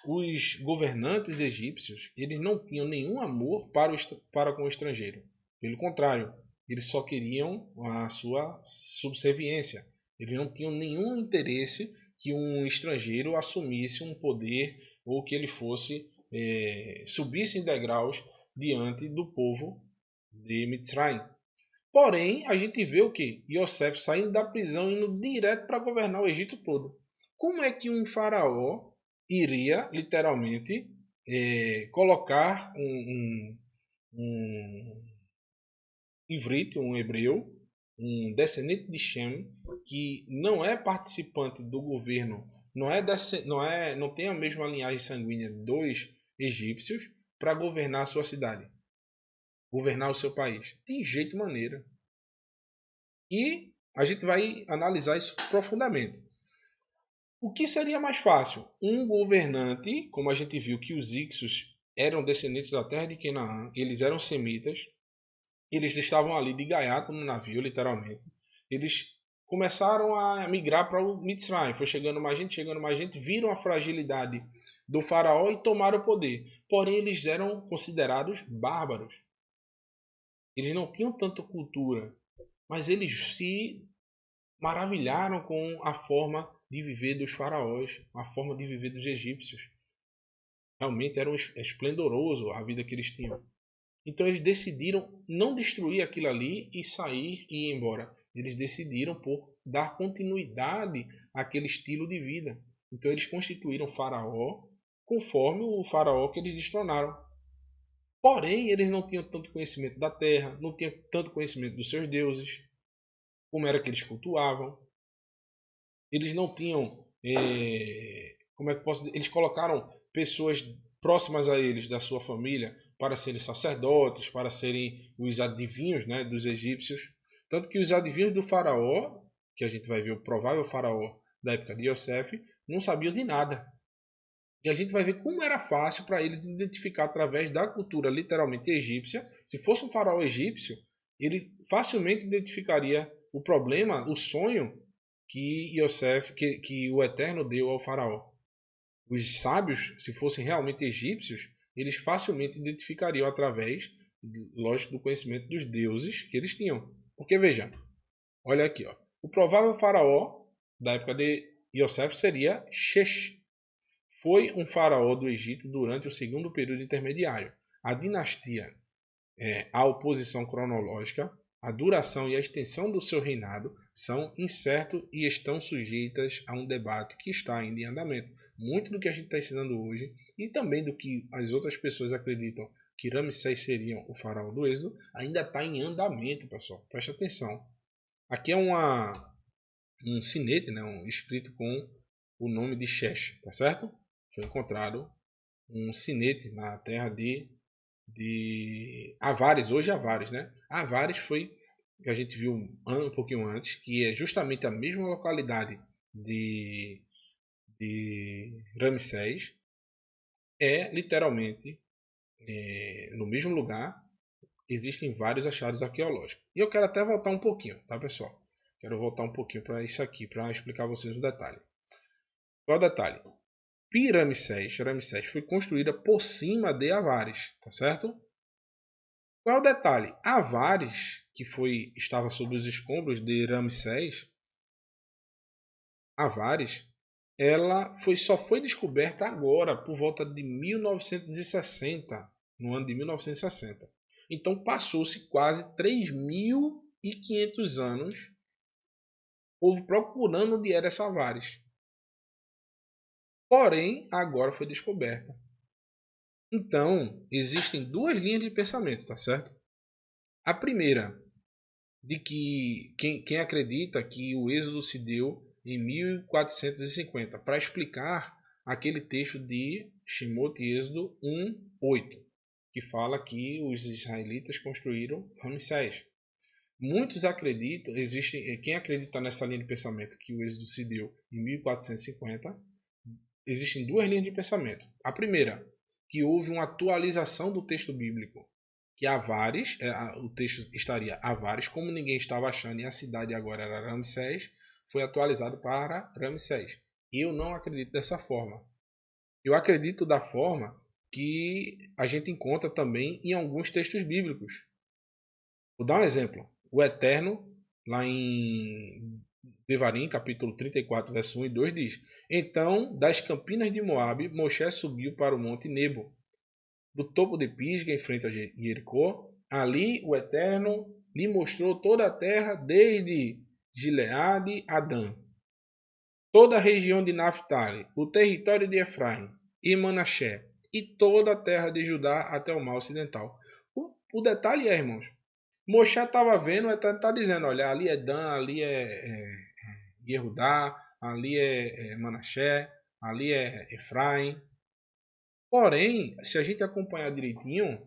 Speaker 1: Os governantes egípcios, eles não tinham nenhum amor para com o estrangeiro. Pelo contrário, eles só queriam a sua subserviência. Eles não tinham nenhum interesse que um estrangeiro assumisse um poder ou que ele subisse em degraus diante do povo de Mitzrayim. Porém, a gente vê o que? Yosef saindo da prisão e indo direto para governar o Egito todo. Como é que um faraó iria, literalmente, colocar um ivrite, um hebreu, um descendente de Shem, que não é participante do governo, não tem a mesma linhagem sanguínea dos egípcios, para governar a sua cidade, governar o seu país? Tem jeito e maneira. E a gente vai analisar isso profundamente. O que seria mais fácil? Um governante, como a gente viu que os Ixos eram descendentes da terra de Canaã, eles eram semitas, eles estavam ali de gaiato no navio, literalmente. Eles começaram a migrar para o Mitzrayim, foi chegando mais gente, viram a fragilidade do faraó e tomaram o poder. Porém, eles eram considerados bárbaros. Eles não tinham tanta cultura, mas eles se maravilharam com a forma de viver dos faraós, a forma de viver dos egípcios. Realmente era esplendoroso a vida que eles tinham. Então eles decidiram não destruir aquilo ali e sair e ir embora. Eles decidiram por dar continuidade àquele estilo de vida. Então eles constituíram faraó conforme o faraó que eles destronaram. Porém, eles não tinham tanto conhecimento da terra, não tinham tanto conhecimento dos seus deuses, como era que eles cultuavam. Eles não tinham, como é que posso dizer? Eles colocaram pessoas próximas a eles, da sua família, para serem sacerdotes, para serem os adivinhos, né, dos egípcios. Tanto que os adivinhos do faraó, que a gente vai ver o provável faraó da época de Yosef, não sabiam de nada. E a gente vai ver como era fácil para eles identificar através da cultura literalmente egípcia. Se fosse um faraó egípcio, ele facilmente identificaria o problema, o sonho que que o Eterno deu ao faraó. Os sábios, se fossem realmente egípcios, eles facilmente identificariam através, lógico, do conhecimento dos deuses que eles tinham. Porque veja, olha aqui, ó, o provável faraó da época de Yosef seria Shesh. Foi um faraó do Egito durante o segundo período intermediário. A dinastia, a oposição cronológica, a duração e a extensão do seu reinado são incertos e estão sujeitas a um debate que está ainda em andamento. Muito do que a gente está ensinando hoje e também do que as outras pessoas acreditam que Ramsés seria o faraó do Êxodo ainda está em andamento, pessoal. Preste atenção. Aqui é um sinete, né, escrito com o nome de Xesh, tá certo? Foi encontrado um sinete na terra de Avares, hoje Avares, né? Avares foi, que a gente viu um pouquinho antes, que é justamente a mesma localidade de Ramsés, é literalmente no mesmo lugar, existem vários achados arqueológicos. E eu quero até voltar um pouquinho, tá pessoal? Quero voltar um pouquinho para isso aqui, para explicar a vocês o detalhe. Qual é o detalhe? Ramsés foi construída por cima de Avares, tá certo? Qual é o detalhe? Avares, que estava sob os escombros de Ramsés, Avares, ela só foi descoberta agora, por volta de 1960, no ano de 1960. Então passou-se quase 3.500 anos o povo procurando onde era essa Avares. Porém, agora foi descoberta. Então, existem duas linhas de pensamento, tá certo? A primeira, de que quem acredita que o êxodo se deu em 1450, para explicar aquele texto de Shemot Êxodo 1:8, que fala que os israelitas construíram Ramsés. Muitos acreditam, quem acredita nessa linha de pensamento que o êxodo se deu em 1450, existem duas linhas de pensamento. A primeira, que houve uma atualização do texto bíblico, que Avares, o texto estaria Avares, como ninguém estava achando e a cidade agora era Ramsés, foi atualizado para Ramsés. Eu não acredito dessa forma. Eu acredito da forma que a gente encontra também em alguns textos bíblicos. Vou dar um exemplo. O Eterno, lá em Devarim, capítulo 34, verso 1 e 2, diz: Então, das campinas de Moabe, Moisés subiu para o monte Nebo, do topo de Pisga, em frente a Jericó. Ali o Eterno lhe mostrou toda a terra, desde Gileade a Dan, toda a região de Naphtali, o território de Efraim e Manassés, e toda a terra de Judá até o mar ocidental. O detalhe é, irmãos, Moisés estava vendo, o Eterno está dizendo, olha, ali é Dan, ali é Yehudá, ali é Manassés, ali é Efraim. Porém, se a gente acompanhar direitinho,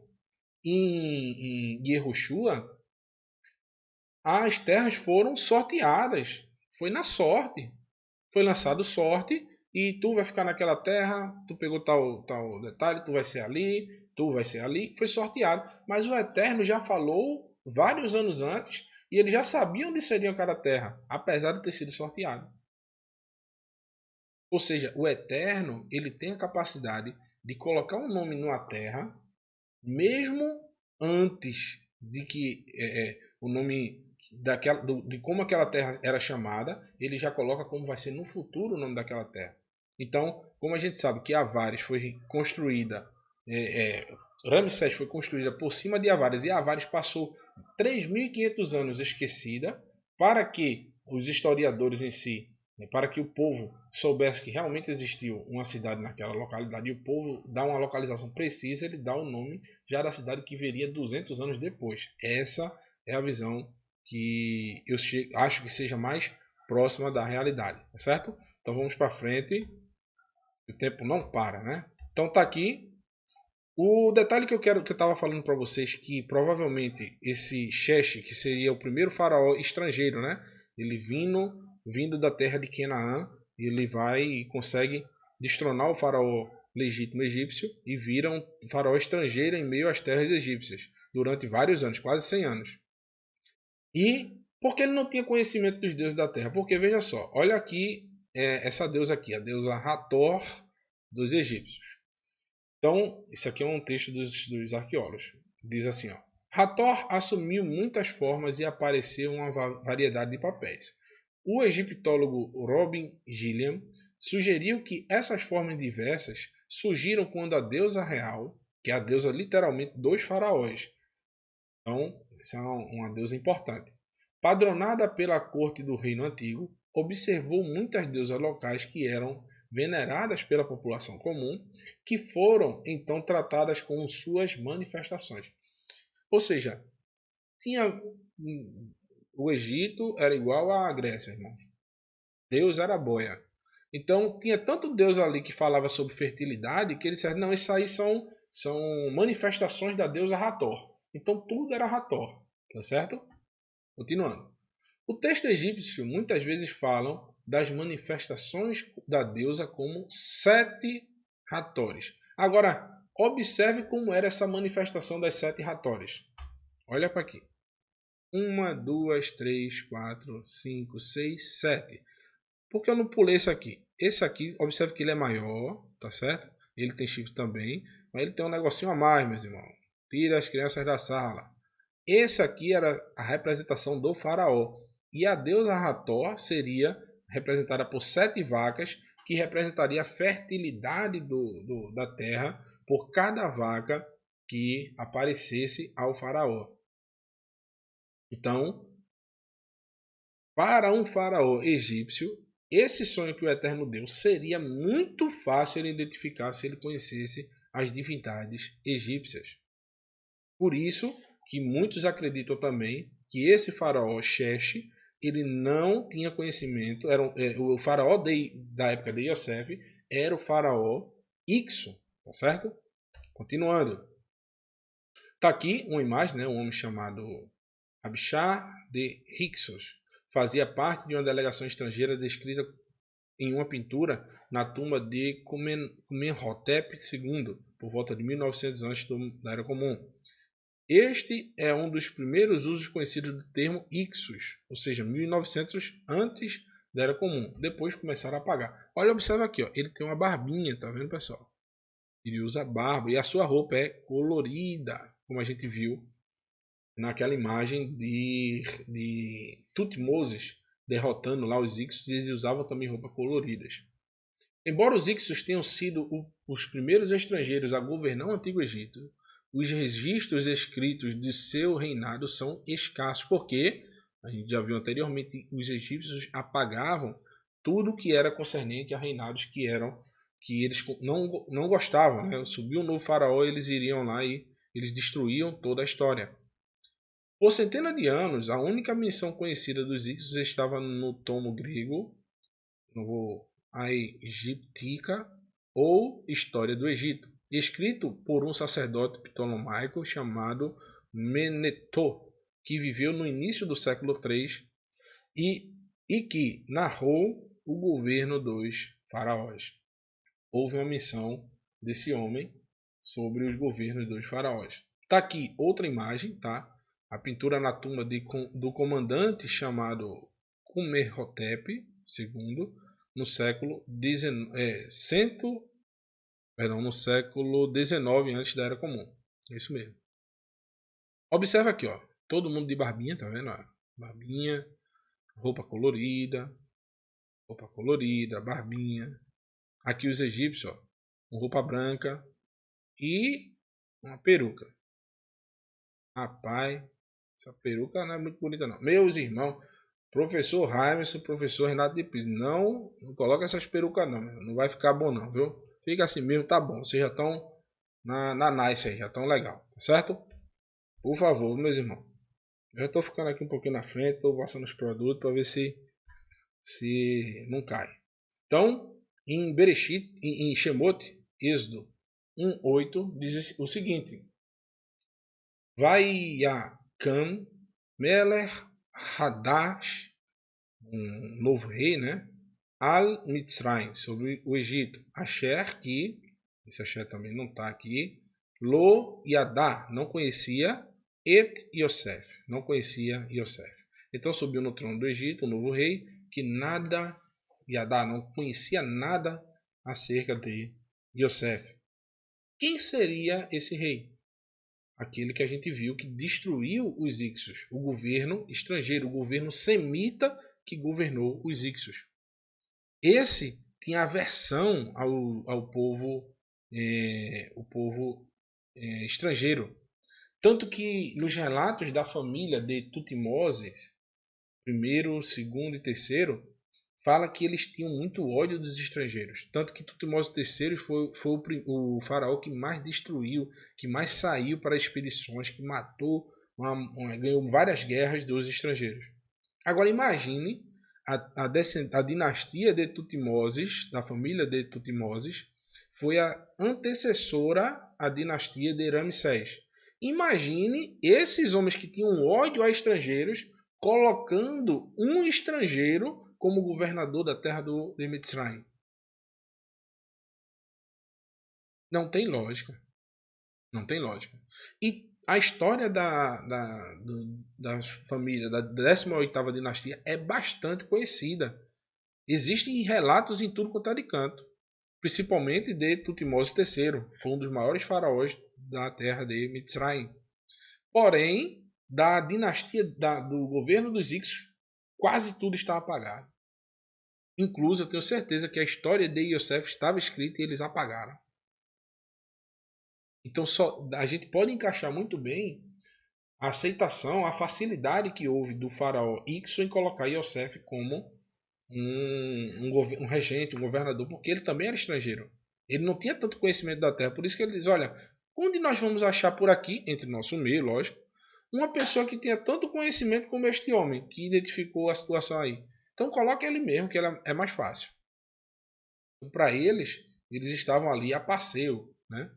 Speaker 1: em Yehoshua, as terras foram sorteadas. Foi na sorte. Foi lançado sorte e tu vai ficar naquela terra, tu pegou tal detalhe, tu vai ser ali, tu vai ser ali. Foi sorteado. Mas o Eterno já falou vários anos antes e ele já sabia onde seria cada terra, apesar de ter sido sorteado. Ou seja, o Eterno ele tem a capacidade de colocar um nome numa terra, mesmo antes de que o nome de como aquela terra era chamada, ele já coloca como vai ser no futuro o nome daquela terra. Então, como a gente sabe que Avares foi construída, Ramsés foi construída por cima de Avares e Avares passou 3.500 anos esquecida, para que os historiadores em si, para que o povo soubesse que realmente existiu uma cidade naquela localidade e o povo dá uma localização precisa, ele dá o nome já da cidade que viria 200 anos depois. Essa é a visão que eu acho que seja mais próxima da realidade, tá certo? Então vamos para frente. O tempo não para, né? Então tá aqui o detalhe que eu estava falando para vocês, que provavelmente esse Xesh, que seria o primeiro faraó estrangeiro, né? Ele vindo da terra de Canaã, ele vai e consegue destronar o faraó legítimo egípcio e vira um faraó estrangeiro em meio às terras egípcias durante vários anos, quase 100 anos. E por que ele não tinha conhecimento dos deuses da terra? Porque veja só, olha aqui essa deusa aqui, a deusa Hathor dos egípcios. Então, isso aqui é um texto dos arqueólogos. Diz assim, ó: Hathor assumiu muitas formas e apareceu uma variedade de papéis. O egiptólogo Robin Gilliam sugeriu que essas formas diversas surgiram quando a deusa real, que é a deusa literalmente dos faraós, Então, essa é uma deusa importante. Padronada pela corte do Reino Antigo, observou muitas deusas locais que eram veneradas pela população comum, que foram então tratadas com suas manifestações. Ou seja, tinha o Egito era igual à Grécia, irmão. Deus era boia. Então tinha tanto Deus ali que falava sobre fertilidade que ele disse, não, isso aí são manifestações da deusa Hathor. Então tudo era Hathor, tá certo? Continuando. O texto egípcio muitas vezes falam das manifestações da deusa como 7 Hathores. Agora, observe como era essa manifestação das 7 Hathores. Olha para aqui. 1, 2, 3, 4, 5, 6, 7. Por que eu não pulei esse aqui? Esse aqui, observe que ele é maior, tá certo? Ele tem chifre também, mas ele tem um negocinho a mais, meus irmãos. Tira as crianças da sala. Esse aqui era a representação do faraó. E a deusa Hathor seria representada por 7 vacas, que representaria a fertilidade da terra por cada vaca que aparecesse ao faraó. Então, para um faraó egípcio, esse sonho que o Eterno deu seria muito fácil ele identificar se ele conhecesse as divindades egípcias. Por isso que muitos acreditam também que esse faraó Xerxes, ele não tinha conhecimento, o faraó da época de Yosef era o faraó Ixo, tá certo? Continuando. Está aqui uma imagem, né, um homem chamado Abishar de Hyksos. Fazia parte de uma delegação estrangeira descrita em uma pintura na tumba de Amenhotep II, por volta de 1900 a.C. da Era Comum. Este é um dos primeiros usos conhecidos do termo Ixos, ou seja, 1900 antes da Era Comum. Depois começaram a apagar. Olha, observa aqui, ó, ele tem uma barbinha, tá vendo, pessoal? Ele usa barba e a sua roupa é colorida, como a gente viu naquela imagem de Tutmoses derrotando lá os Ixos, e eles usavam também roupas coloridas. Embora os Ixos tenham sido os primeiros estrangeiros a governar o Antigo Egito, os registros escritos de seu reinado são escassos, porque, a gente já viu anteriormente, os egípcios apagavam tudo que era concernente a reinados que eles não gostavam. Né? Subiu um novo faraó, eles iriam lá e eles destruíam toda a história. Por centenas de anos, a única menção conhecida dos Ixos estava no tomo grego, no Aegyptica, ou História do Egito, escrito por um sacerdote ptolomaico chamado Menetô, que viveu no início do século III e que narrou o governo dos faraós. Houve uma menção desse homem sobre os governos dos faraós. Está aqui outra imagem, tá? A pintura na tumba do comandante chamado Amenhotep II, no século XIX antes da Era Comum. É isso mesmo. Observa aqui, ó. Todo mundo de barbinha, tá vendo? Barbinha, roupa colorida, barbinha. Aqui os egípcios, ó, com roupa branca e uma peruca. Rapaz, essa peruca não é muito bonita não. Meus irmãos, professor Raimerson, professor Renato de Pires, não coloca essas perucas não. Não vai ficar bom não, viu? Fica assim mesmo, tá bom. Vocês já estão na nice aí, já estão legal, tá certo? Por favor, meus irmãos. Eu já estou ficando aqui um pouquinho na frente, estou passando os produtos para ver se não cai. Então, em Bereshit, em Shemot, Êxodo 1:8, diz o seguinte: Vaiakam Meler Hadash, um novo rei, né? Al Mitzrayim, sobre o Egito. Asher, que esse Asher também não está aqui. Lo Yadá, não conhecia. Et Yosef, não conhecia Yosef. Então subiu no trono do Egito, um novo rei, que nada, Yadá, não conhecia nada acerca de Yosef. Quem seria esse rei? Aquele que a gente viu que destruiu os Ixos, o governo estrangeiro, o governo semita que governou os Ixos. Esse tinha aversão ao povo, estrangeiro. Tanto que nos relatos da família de Tutmoses, primeiro, segundo e terceiro, fala que eles tinham muito ódio dos estrangeiros. Tanto que Tutmoses III foi o faraó que mais destruiu, que mais saiu para expedições, que matou, ganhou várias guerras dos estrangeiros. Agora imagine a dinastia de Tutmoses, da família de Tutmoses, foi a antecessora à dinastia de Ramsés. Imagine esses homens que tinham ódio a estrangeiros colocando um estrangeiro como governador da terra de Mitzrayim. Não tem lógica. Não tem lógica. E a história da família da 18ª dinastia é bastante conhecida. Existem relatos em tudo quanto é de canto. Principalmente de Tutmoses III. Foi um dos maiores faraós da terra de Mitzrayim. Porém, da dinastia do governo dos Hicsos, quase tudo está apagado. Incluso, eu tenho certeza que a história de Yosef estava escrita e eles apagaram. Então, a gente pode encaixar muito bem a aceitação, a facilidade que houve do faraó Ixo em colocar Yosef como um regente, um governador, porque ele também era estrangeiro. Ele não tinha tanto conhecimento da terra. Por isso que ele diz, olha, onde nós vamos achar por aqui, entre nosso meio, lógico, uma pessoa que tenha tanto conhecimento como este homem, que identificou a situação aí. Então coloque ele mesmo, que é mais fácil. Para eles estavam ali a passeio, né?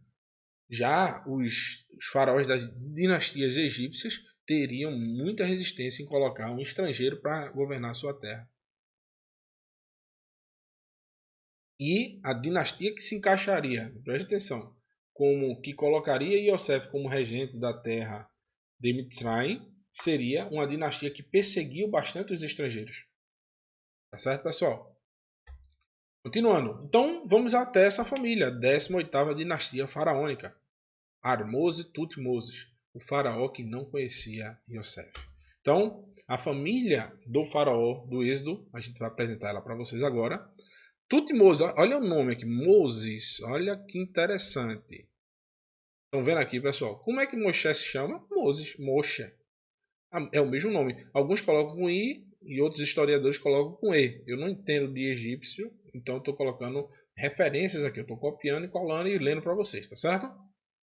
Speaker 1: Já os faraós das dinastias egípcias teriam muita resistência em colocar um estrangeiro para governar sua terra. E a dinastia que se encaixaria, preste atenção, como que colocaria Yosef como regente da terra de Mitzrayim, seria uma dinastia que perseguiu bastante os estrangeiros. Tá certo, pessoal? Continuando. Então, vamos até essa família, 18ª dinastia faraônica. Ahmose Tutmoses, o faraó que não conhecia Yosef. Então, a família do faraó do Êxodo, a gente vai apresentar ela para vocês agora. Tutmoses, olha o nome aqui, Moses, olha que interessante. Estão vendo aqui, pessoal? Como é que Moshe se chama? Moses, Moshe. É o mesmo nome. Alguns colocam com I e outros historiadores colocam com E. Eu não entendo de egípcio, então estou colocando referências aqui. Eu estou copiando e colando e lendo para vocês, tá certo?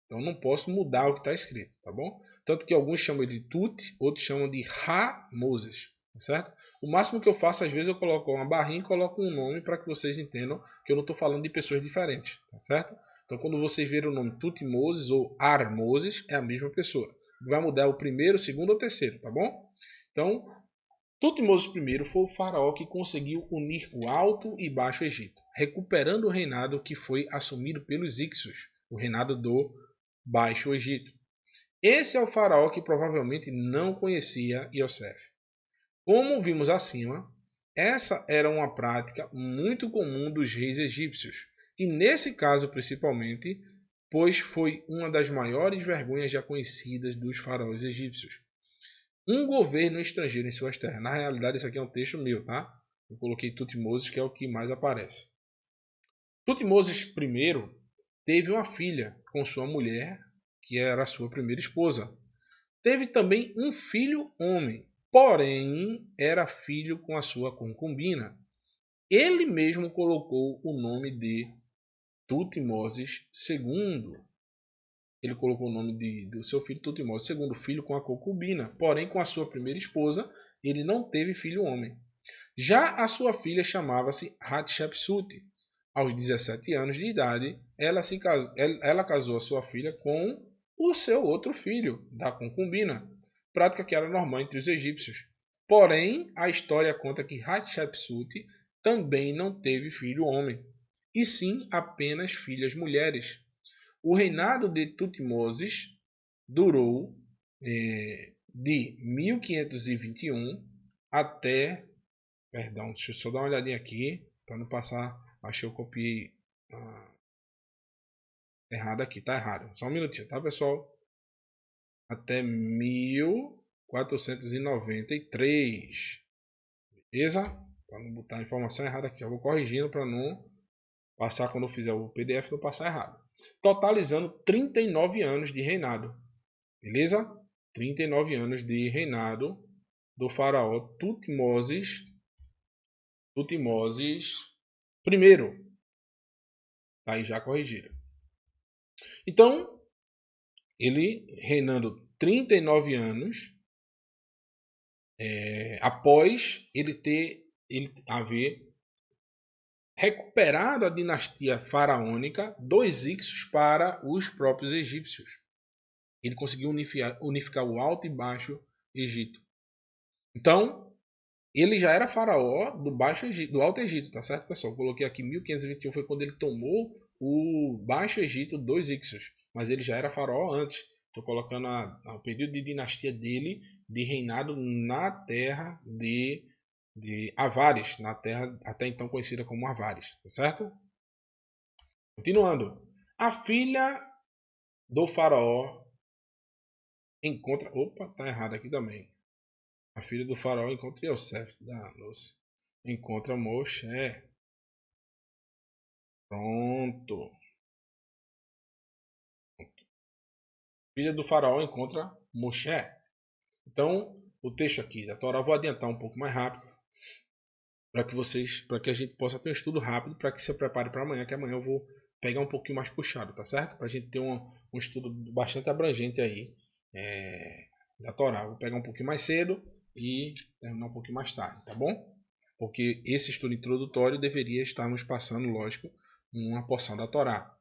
Speaker 1: Então não posso mudar o que está escrito, tá bom? Tanto que alguns chamam de Tut, outros chamam de Ra-Moses, tá certo? O máximo que eu faço, às vezes, eu coloco uma barrinha e coloco um nome para que vocês entendam que eu não estou falando de pessoas diferentes, tá certo? Então quando vocês verem o nome Tutmoses ou Ahmose, é a mesma pessoa. Vai mudar o primeiro, o segundo ou o terceiro, tá bom? Então, Tutmoses I foi o faraó que conseguiu unir o Alto e Baixo Egito, recuperando o reinado que foi assumido pelos Ixos, o reinado do Baixo Egito. Esse é o faraó que provavelmente não conhecia Yosef. Como vimos acima, essa era uma prática muito comum dos reis egípcios, e nesse caso principalmente, pois foi uma das maiores vergonhas já conhecidas dos faraós egípcios. Um governo estrangeiro em suas terras. Na realidade, isso aqui é um texto meu, tá? Eu coloquei Tutmoses, que é o que mais aparece. Tutmoses I teve uma filha com sua mulher, que era a sua primeira esposa. Teve também um filho homem, porém era filho com a sua concubina. Ele mesmo colocou o nome de Tutmoses II. Ele colocou o nome do seu filho Tutmoses II, filho com a concubina. Porém, com a sua primeira esposa, ele não teve filho homem. Já a sua filha chamava-se Hatshepsut. Aos 17 anos de idade, ela casou a sua filha com o seu outro filho, da concubina, prática que era normal entre os egípcios. Porém, a história conta que Hatshepsut também não teve filho homem, e sim apenas filhas mulheres. O reinado de Tutmoses durou de 1521 até... Perdão, deixa eu só dar uma olhadinha aqui, para não passar... Acho que eu copiei errado aqui, tá errado. Só um minutinho, tá, pessoal? Até 1493. Beleza? Para não botar a informação errada aqui. Eu vou corrigindo para não passar quando eu fizer o PDF, não passar errado. Totalizando 39 anos de reinado. Beleza? 39 anos de reinado do faraó Tutmoses I. Tá aí já corrigido. Então, ele reinando 39 anos, após ele haver recuperado a dinastia faraônica dos Ixos para os próprios egípcios. Ele conseguiu unificar o Alto e Baixo Egito. Então, ele já era faraó do Baixo Egito, do Alto Egito, tá certo, pessoal? Eu coloquei aqui 1521 foi quando ele tomou o Baixo Egito dos Ixos, mas ele já era faraó antes. Estou colocando o período de dinastia dele, de reinado na terra de Avares, na terra até então conhecida como Avares, tá certo? Continuando. A filha do faraó encontra... Opa, tá errado aqui também. A filha do faraó encontra Yosef. Encontra Moshe. Pronto. Filha do faraó encontra Moshe. Então, o texto aqui da Torá, vou adiantar um pouco mais rápido para que a gente possa ter um estudo rápido, para que você prepare para amanhã, que amanhã eu vou pegar um pouquinho mais puxado, tá certo? Para a gente ter um estudo bastante abrangente aí da Torá. Vou pegar um pouquinho mais cedo e terminar um pouquinho mais tarde, tá bom? Porque esse estudo introdutório deveria estarmos passando, lógico, uma porção da Torá.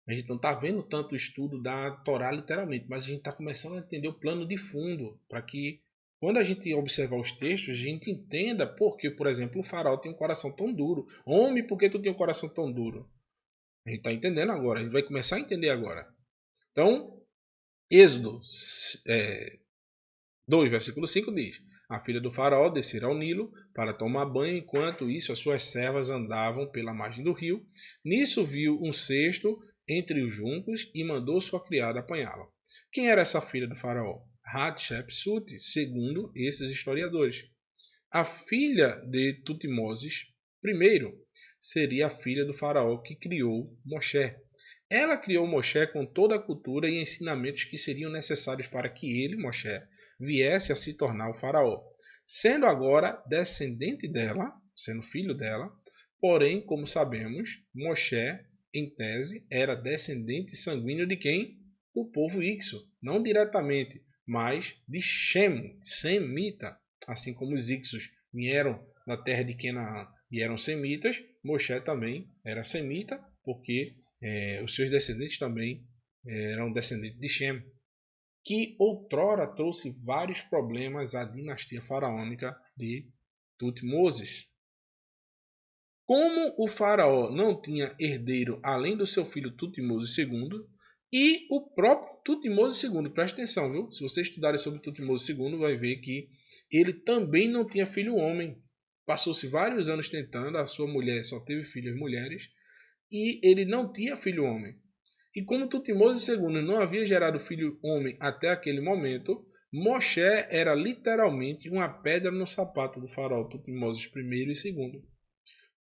Speaker 1: A gente não está vendo tanto o estudo da Torá literalmente, mas a gente está começando a entender o plano de fundo, para que quando a gente observar os textos, a gente entenda por que, por exemplo, o faraó tem um coração tão duro. Homem, por que tu tem um coração tão duro? A gente está entendendo agora, a gente vai começar a entender agora. Então, Êxodo 2, versículo 5 diz: a filha do faraó descerá ao Nilo para tomar banho, enquanto isso as suas servas andavam pela margem do rio. Nisso viu um cesto entre os juncos e mandou sua criada apanhá-la. Quem era essa filha do faraó? Hatshepsut, segundo esses historiadores. A filha de Tutmoses I seria a filha do faraó que criou Moshe. Ela criou Moshe com toda a cultura e ensinamentos que seriam necessários para que ele, Moshe, viesse a se tornar o faraó. Sendo agora descendente dela, sendo filho dela, porém, como sabemos, Moshe, em tese, era descendente sanguíneo de quem? Do povo Ixo. Não diretamente, mas de Shem, semita. Assim como os Ixos vieram da terra de Canaã e eram semitas, Moshe também era semita, porque os seus descendentes também eram descendentes de Shem, que outrora trouxe vários problemas à dinastia faraônica de Tutmoses. Como o faraó não tinha herdeiro além do seu filho Tutmoses II, e o próprio Tutmoses II, preste atenção, viu? Se vocês estudarem sobre Tutmoses II, vai ver que ele também não tinha filho homem. Passou-se vários anos tentando, a sua mulher só teve filhas mulheres, e ele não tinha filho homem. E como Tutmoses II não havia gerado filho homem até aquele momento, Moshe era literalmente uma pedra no sapato do faraó Tutmoses I e II.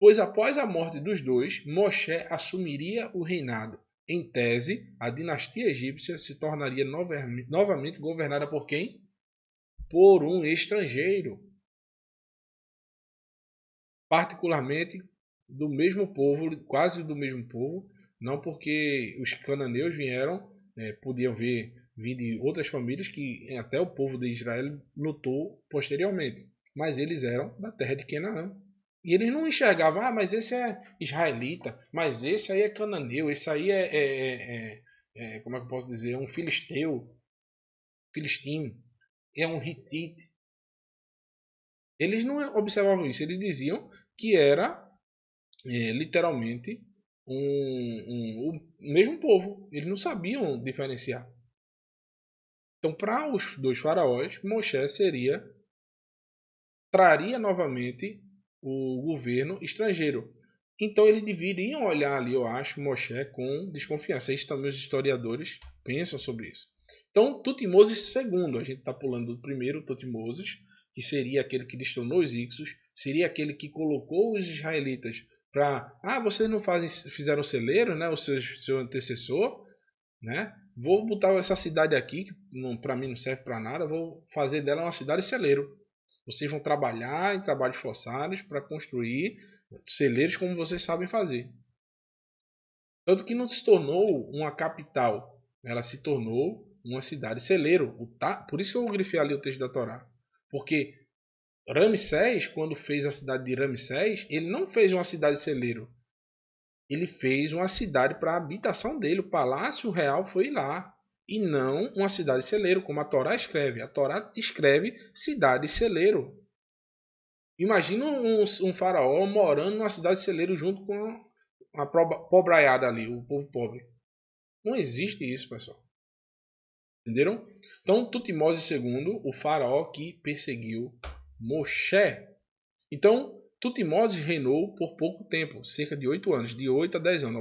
Speaker 1: Pois após a morte dos dois, Moshe assumiria o reinado. Em tese, a dinastia egípcia se tornaria novamente governada por quem? Por um estrangeiro. Particularmente do mesmo povo, quase do mesmo povo, não porque os cananeus vieram, podiam vir de outras famílias que até o povo de Israel lutou posteriormente, mas eles eram da terra de Canaã. E eles não enxergavam, mas esse é israelita, mas esse aí é cananeu, esse aí como é que eu posso dizer, um filisteu, filistino, é um hitite. Eles não observavam isso, eles diziam que era literalmente o mesmo povo. Eles não sabiam diferenciar. Então, para os dois faraós, Moshe traria novamente o governo estrangeiro. Então, eles deveriam olhar ali, eu acho, Moshe com desconfiança. Isso também os historiadores pensam sobre isso. Então, Tutmoses II, a gente está pulando do primeiro Tutmoses, que seria aquele que destronou os Ixos, seria aquele que colocou os israelitas para... vocês não fizeram celeiro, né? O seu antecessor. né? Vou botar essa cidade aqui, que para mim não serve para nada, vou fazer dela uma cidade celeiro. Vocês vão trabalhar em trabalhos forçados para construir celeiros como vocês sabem fazer. Tanto que não se tornou uma capital, ela se tornou uma cidade celeiro. Por isso que eu grifei ali o texto da Torá. Porque Ramsés, quando fez a cidade de Ramsés, ele não fez uma cidade celeiro. Ele fez uma cidade para a habitação dele. O palácio real foi lá. E não uma cidade celeiro, como a Torá escreve. A Torá escreve cidade celeiro. Imagina um faraó morando numa cidade celeiro junto com a pobraiada ali, o povo pobre. Não existe isso, pessoal. Entenderam? Então, Tutmose II, o faraó que perseguiu Moshe. Então, Tutmose reinou por pouco tempo, cerca de 8 anos, de 8 a 10 anos.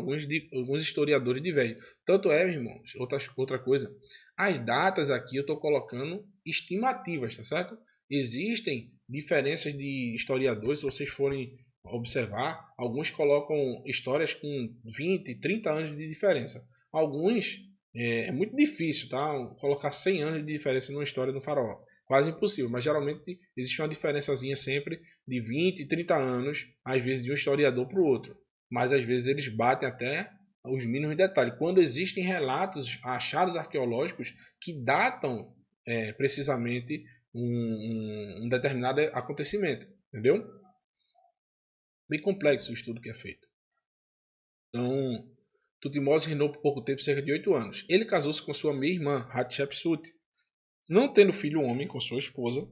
Speaker 1: Alguns historiadores divergem. Tanto é, irmãos, outra coisa, as datas aqui eu estou colocando estimativas, tá certo? Existem diferenças de historiadores, se vocês forem observar, alguns colocam histórias com 20, 30 anos de diferença. Alguns é muito difícil, tá? Colocar 100 anos de diferença numa história do faraó. Quase impossível, mas geralmente existe uma diferençazinha sempre de 20, 30 anos, às vezes de um historiador para o outro. Mas às vezes eles batem até os mínimos detalhes. Quando existem relatos, achados arqueológicos que datam precisamente um determinado acontecimento. Entendeu? Bem complexo o estudo que é feito. Então, Tutmose reinou por pouco tempo, cerca de 8 anos. Ele casou-se com sua meia-irmã, Hatshepsut, não tendo filho homem com sua esposa.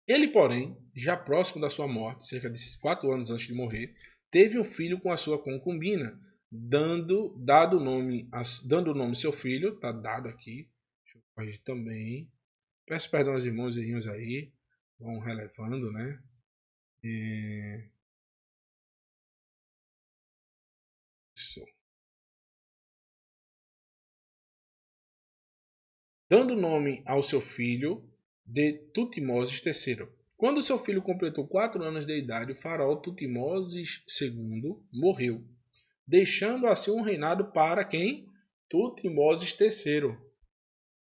Speaker 1: Ele, porém, já próximo da sua morte, cerca de 4 anos antes de morrer, teve um filho com a sua concubina, dando o nome ao seu filho, está dado aqui, deixa eu corrigir também. Peço perdão aos irmãos aí, vão relevando, né? Isso. Dando nome ao seu filho de Tutmoses III. Quando seu filho completou 4 anos de idade, o faraó Tutmoses II morreu, deixando assim um reinado para quem? Tutmoses III.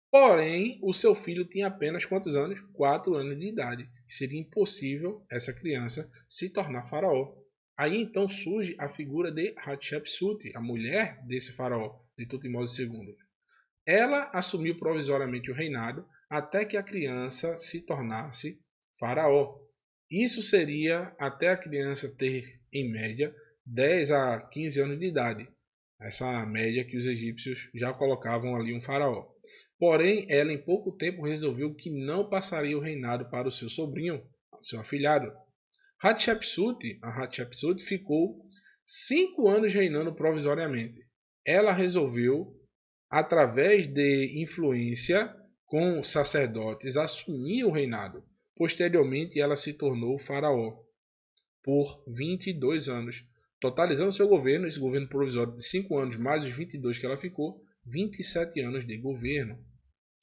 Speaker 1: Porém, o seu filho tinha apenas quantos anos? 4 anos de idade. Seria impossível essa criança se tornar faraó. Aí então surge a figura de Hatshepsut, a mulher desse faraó, de Tutmoses II. Ela assumiu provisoriamente o reinado até que a criança se tornasse faraó. Isso seria até a criança ter, em média, 10 a 15 anos de idade. Essa média que os egípcios já colocavam ali um faraó. Porém, ela em pouco tempo resolveu que não passaria o reinado para o seu sobrinho, seu afilhado. A Hatshepsut ficou 5 anos reinando provisoriamente. Ela resolveu, através de influência com sacerdotes, assumir o reinado. Posteriormente, ela se tornou faraó por 22 anos, totalizando seu governo, esse governo provisório de 5 anos, mais os 22 que ela ficou, 27 anos de governo.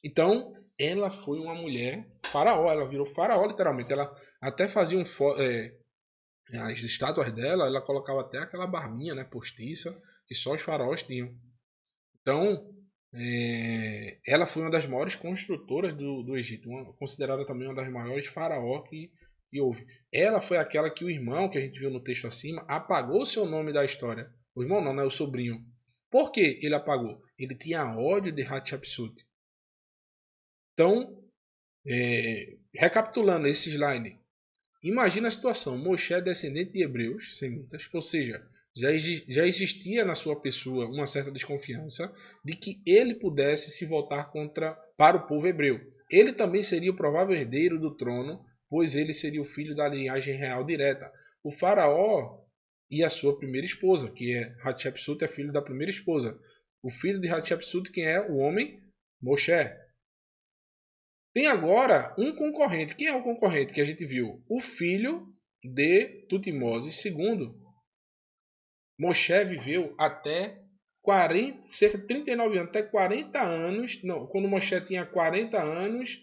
Speaker 1: Então, ela foi uma mulher faraó, ela virou faraó literalmente. Ela até fazia as estátuas dela, ela colocava até aquela barbinha, né, postiça, que só os faraós tinham. Então, ela foi uma das maiores construtoras do Egito, considerada também uma das maiores faraó que houve. Ela foi aquela que o irmão, que a gente viu no texto acima, apagou seu nome da história. O irmão não, né? O sobrinho. Por que ele apagou? Ele tinha ódio de Hatshepsut. Então, recapitulando esse slide, imagina a situação: Moshe é descendente de hebreus, semitas, ou seja, já existia na sua pessoa uma certa desconfiança de que ele pudesse se voltar para o povo hebreu. Ele também seria o provável herdeiro do trono, pois ele seria o filho da linhagem real direta. O faraó e a sua primeira esposa, que é Hatshepsut, é filho da primeira esposa. O filho de Hatshepsut, quem é o homem? Moshe. Tem agora um concorrente. Quem é o concorrente que a gente viu? O filho de Tutmoses II. Moshe viveu até cerca de 39 anos, até 40 anos. Não, quando Moshe tinha 40 anos,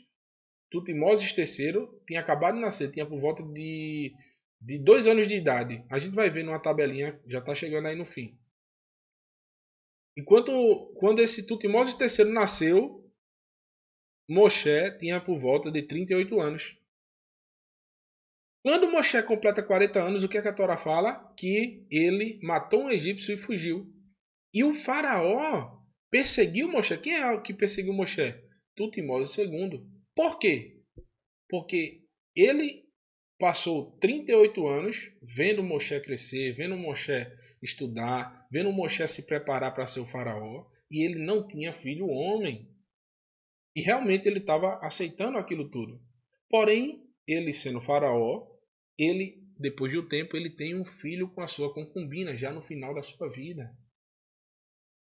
Speaker 1: Tutmoses III tinha acabado de nascer, tinha por volta de 2 anos de idade. A gente vai ver numa tabelinha, já está chegando aí no fim. Quando esse Tutmoses III nasceu, Moshe tinha por volta de 38 anos. Quando Moshe completa 40 anos, o que é que a Torá fala? Que ele matou um egípcio e fugiu. E o faraó perseguiu Moshe. Quem é o que perseguiu Moshe? Tutmoses II. Por quê? Porque ele passou 38 anos vendo Moshe crescer, vendo Moshe estudar, vendo Moshe se preparar para ser o faraó, e ele não tinha filho homem. E realmente ele estava aceitando aquilo tudo. Porém, ele sendo faraó, ele, depois de um tempo, ele tem um filho com a sua concubina, já no final da sua vida.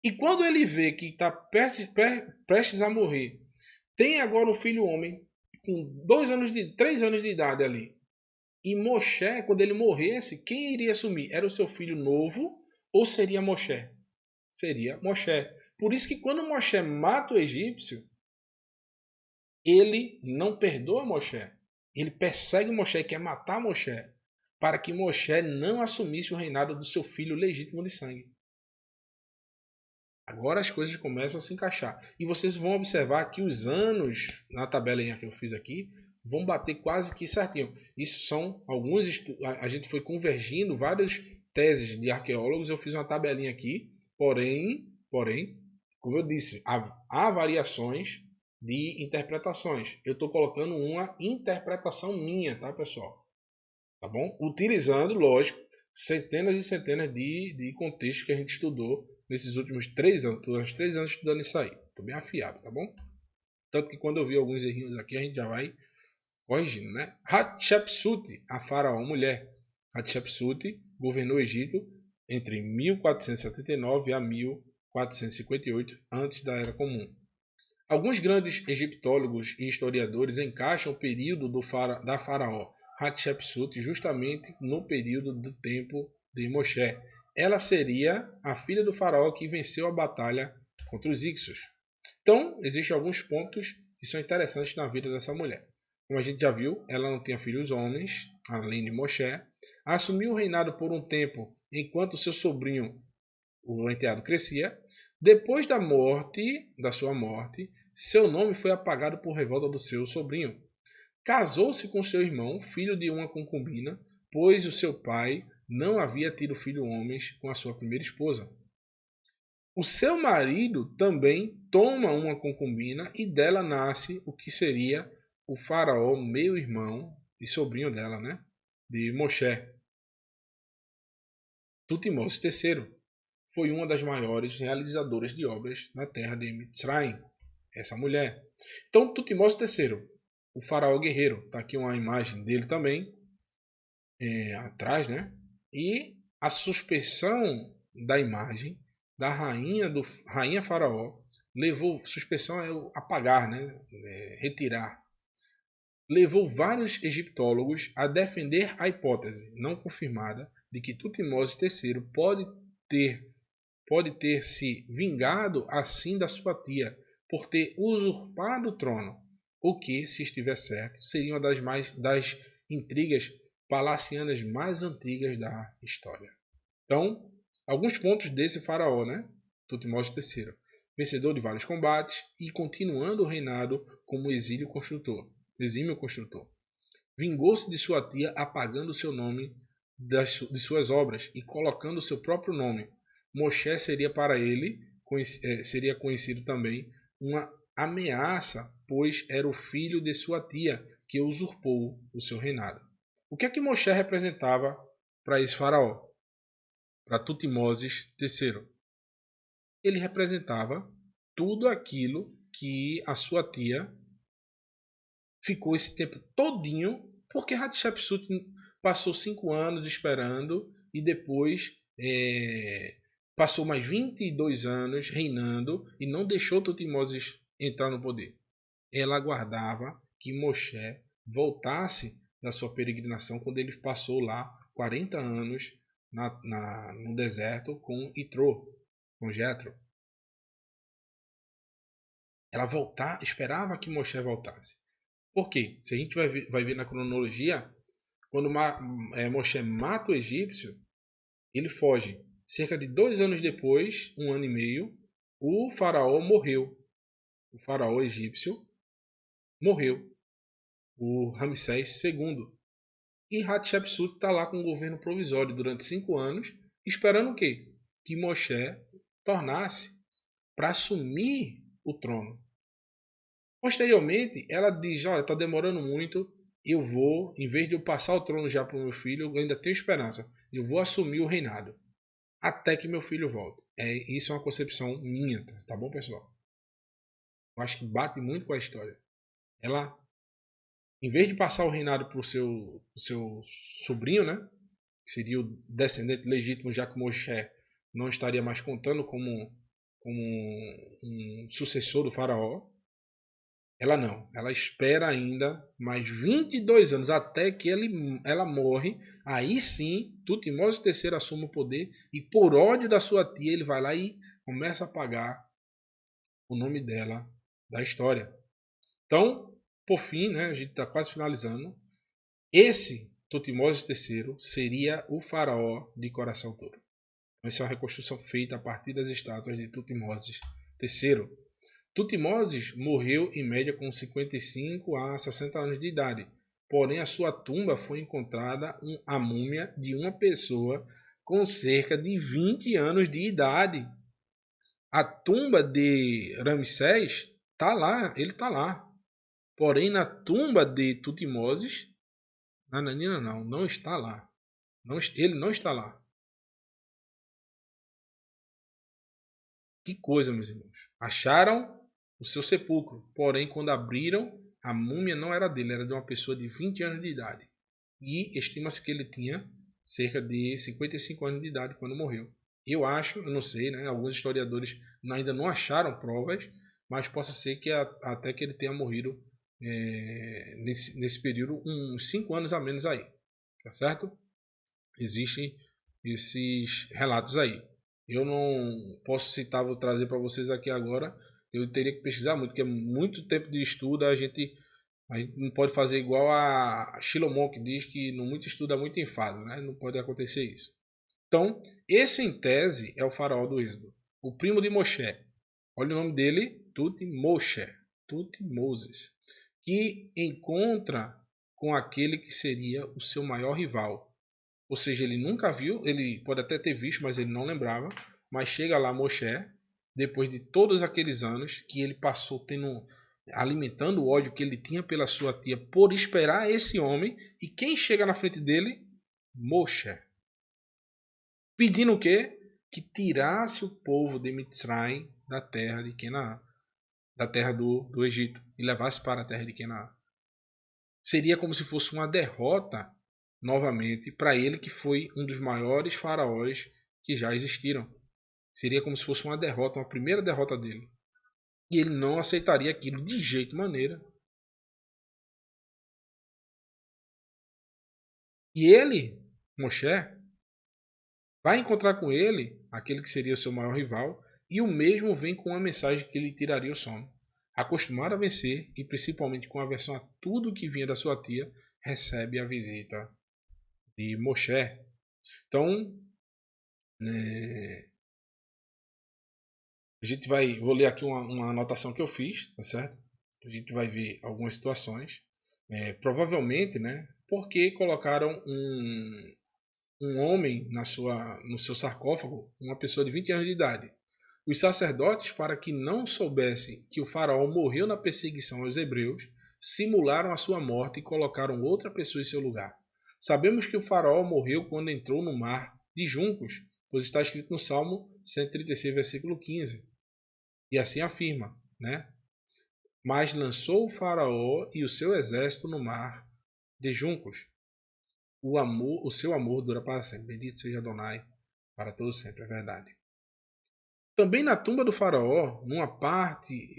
Speaker 1: E quando ele vê que está prestes a morrer, tem agora um filho homem com 3 anos de idade ali. E Moshe, quando ele morresse, quem iria assumir? Era o seu filho novo ou seria Moshe? Seria Moshe. Por isso que quando Moshe mata o egípcio, ele não perdoa Moshe. Ele persegue Moshe e quer matar Moshe para que Moshe não assumisse o reinado do seu filho legítimo de sangue. Agora as coisas começam a se encaixar. E vocês vão observar que os anos, na tabelinha que eu fiz aqui, vão bater quase que certinho. Isso são alguns a gente foi convergindo várias teses de arqueólogos, eu fiz uma tabelinha aqui, porém, como eu disse, há variações de interpretações. Eu estou colocando uma interpretação minha, tá, pessoal? Tá bom? Utilizando, lógico, centenas e centenas de contextos que a gente estudou nesses últimos 3 anos. Estou uns 3 anos estudando isso aí. Estou bem afiado, tá bom? Tanto que quando eu vi alguns errinhos aqui, a gente já vai corrigindo, né? Hatshepsut, a faraó mulher. Hatshepsut governou o Egito entre 1479 a 1458 antes da Era Comum. Alguns grandes egiptólogos e historiadores encaixam o período da faraó Hatshepsut justamente no período do tempo de Moshe. Ela seria a filha do faraó que venceu a batalha contra os Ixos. Então, existem alguns pontos que são interessantes na vida dessa mulher. Como a gente já viu, ela não tinha filhos homens, além de Moshe. Assumiu o reinado por um tempo enquanto seu sobrinho, o enteado, crescia. Depois da sua morte, seu nome foi apagado por revolta do seu sobrinho. Casou-se com seu irmão, filho de uma concubina, pois o seu pai não havia tido filhos homens com a sua primeira esposa. O seu marido também toma uma concubina e dela nasce o que seria o faraó, meu irmão e sobrinho dela, né? De Moshe. Tutmoses III foi uma das maiores realizadoras de obras na terra de Mitzrayim, essa mulher. Então, Tutmoses III, o faraó guerreiro, está aqui uma imagem dele também, atrás, né? E a suspensão da imagem da rainha faraó levou, suspensão é apagar, né? Retirar. Levou vários egiptólogos a defender a hipótese, não confirmada, de que Tutmoses III pode ter se vingado assim da sua tia por ter usurpado o trono, o que, se estiver certo, seria uma das intrigas palacianas mais antigas da história. Então, alguns pontos desse faraó, né? Tutmoses III, vencedor de vários combates e continuando o reinado como exímio construtor. Vingou-se de sua tia apagando seu nome de suas obras e colocando seu próprio nome. Moshe seria para ele seria conhecido também uma ameaça, pois era o filho de sua tia que usurpou o seu reinado. O que é que Moshe representava para esse faraó? Para Tutmoses III. Ele representava tudo aquilo que a sua tia ficou esse tempo todinho, porque Hatshepsut passou 5 anos esperando e depois passou mais 22 anos reinando e não deixou Tutmoses entrar no poder. Ela aguardava que Moshe voltasse da sua peregrinação quando ele passou lá 40 anos no deserto com Itrô, com Jetro. Ela esperava que Moshe voltasse. Por quê? Se a gente vai ver na cronologia, quando Moshe mata o egípcio, ele foge. cerca de 2 anos depois, 1 ano e meio, o faraó morreu. O faraó egípcio morreu, o Ramsés II. E Hatshepsut está lá com um governo provisório durante 5 anos, esperando o quê? Que Moshe tornasse para assumir o trono. Posteriormente, ela diz: olha, está demorando muito, eu vou, em vez de eu passar o trono já para o meu filho, eu ainda tenho esperança, eu vou assumir o reinado até que meu filho volte. Isso é uma concepção minha, tá bom, pessoal? Eu acho que bate muito com a história. Ela, em vez de passar o reinado para o seu sobrinho, né, que seria o descendente legítimo, já que Moshe não estaria mais contando como um sucessor do faraó, ela não. Ela espera ainda mais 22 anos até que ela morre. Aí sim, Tutmose III assume o poder e por ódio da sua tia ele vai lá e começa a apagar o nome dela da história. Então, por fim, né, a gente está quase finalizando. Esse Tutmose III seria o faraó de coração duro. Essa é uma reconstrução feita a partir das estátuas de Tutmose III. Tutmose morreu em média com 55 a 60 anos de idade, porém a sua tumba foi encontrada a múmia de uma pessoa com cerca de 20 anos de idade. A tumba de Ramsés está lá, ele está lá. Porém na tumba de Tutmose, Nananina não está lá. Ele não está lá. Que coisa, meus irmãos. Acharam o seu sepulcro, porém quando abriram, a múmia não era dele, era de uma pessoa de 20 anos de idade. E estima-se que ele tinha cerca de 55 anos de idade quando morreu. Eu acho, eu não sei, né? Alguns historiadores ainda não acharam provas, mas possa ser que até que ele tenha morrido nesse período uns 5 anos a menos aí. Tá certo? Existem esses relatos aí. Eu não posso citar, vou trazer para vocês aqui agora. Eu teria que pesquisar muito, porque é muito tempo de estudo. A gente não pode fazer igual a Shilomon, que diz que no muito estudo há muito enfado, né? Não pode acontecer isso. Então, esse em tese é o faraó do Êxodo, o primo de Moshe. Olha o nome dele, Tutmose, Tutmoses, que encontra com aquele que seria o seu maior rival. Ou seja, ele nunca viu, ele pode até ter visto, mas ele não lembrava. Mas chega lá Moshe, depois de todos aqueles anos que ele passou alimentando o ódio que ele tinha pela sua tia por esperar esse homem. E quem chega na frente dele? Moshe. Pedindo o quê? Que tirasse o povo de Mitzrayim da terra de Canaã, da terra do Egito, e levasse para a terra de Canaã. Seria como se fosse uma derrota novamente para ele, que foi um dos maiores faraós que já existiram. Seria como se fosse uma derrota, uma primeira derrota dele. E ele não aceitaria aquilo de jeito maneira. E ele, Moshe, vai encontrar com ele, aquele que seria o seu maior rival, e o mesmo vem com uma mensagem que lhe tiraria o sono. Acostumado a vencer, e principalmente com aversão a tudo que vinha da sua tia, recebe a visita de Moshe. Então, vou ler aqui uma anotação que eu fiz, tá certo? A gente vai ver algumas situações. Provavelmente, né? Porque colocaram um homem no seu sarcófago, uma pessoa de 20 anos de idade. Os sacerdotes, para que não soubessem que o faraó morreu na perseguição aos hebreus, simularam a sua morte e colocaram outra pessoa em seu lugar. Sabemos que o faraó morreu quando entrou no mar de juncos, pois está escrito no Salmo 136, versículo 15. E assim afirma, né? Mas lançou o faraó e o seu exército no mar de juncos. O seu amor dura para sempre. Bendito seja Adonai para todo sempre. É verdade. Também na tumba do faraó, numa parte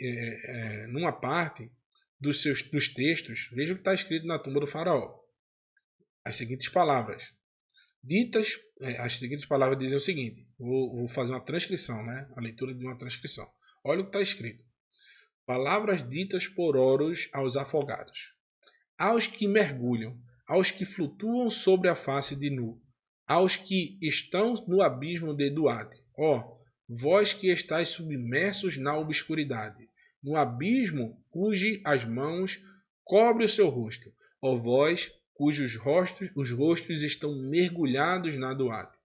Speaker 1: dos textos, veja o que está escrito na tumba do faraó. As seguintes palavras. As seguintes palavras dizem o seguinte. Vou fazer uma transcrição, né? A leitura de uma transcrição. Olha o que está escrito. Palavras ditas por Horus aos afogados. Aos que mergulham, aos que flutuam sobre a face de Nu, aos que estão no abismo de Duate. Ó, vós que estáis submersos na obscuridade, no abismo cujo as mãos cobre o seu rosto. Ó vós cujos rostos estão mergulhados na Duate.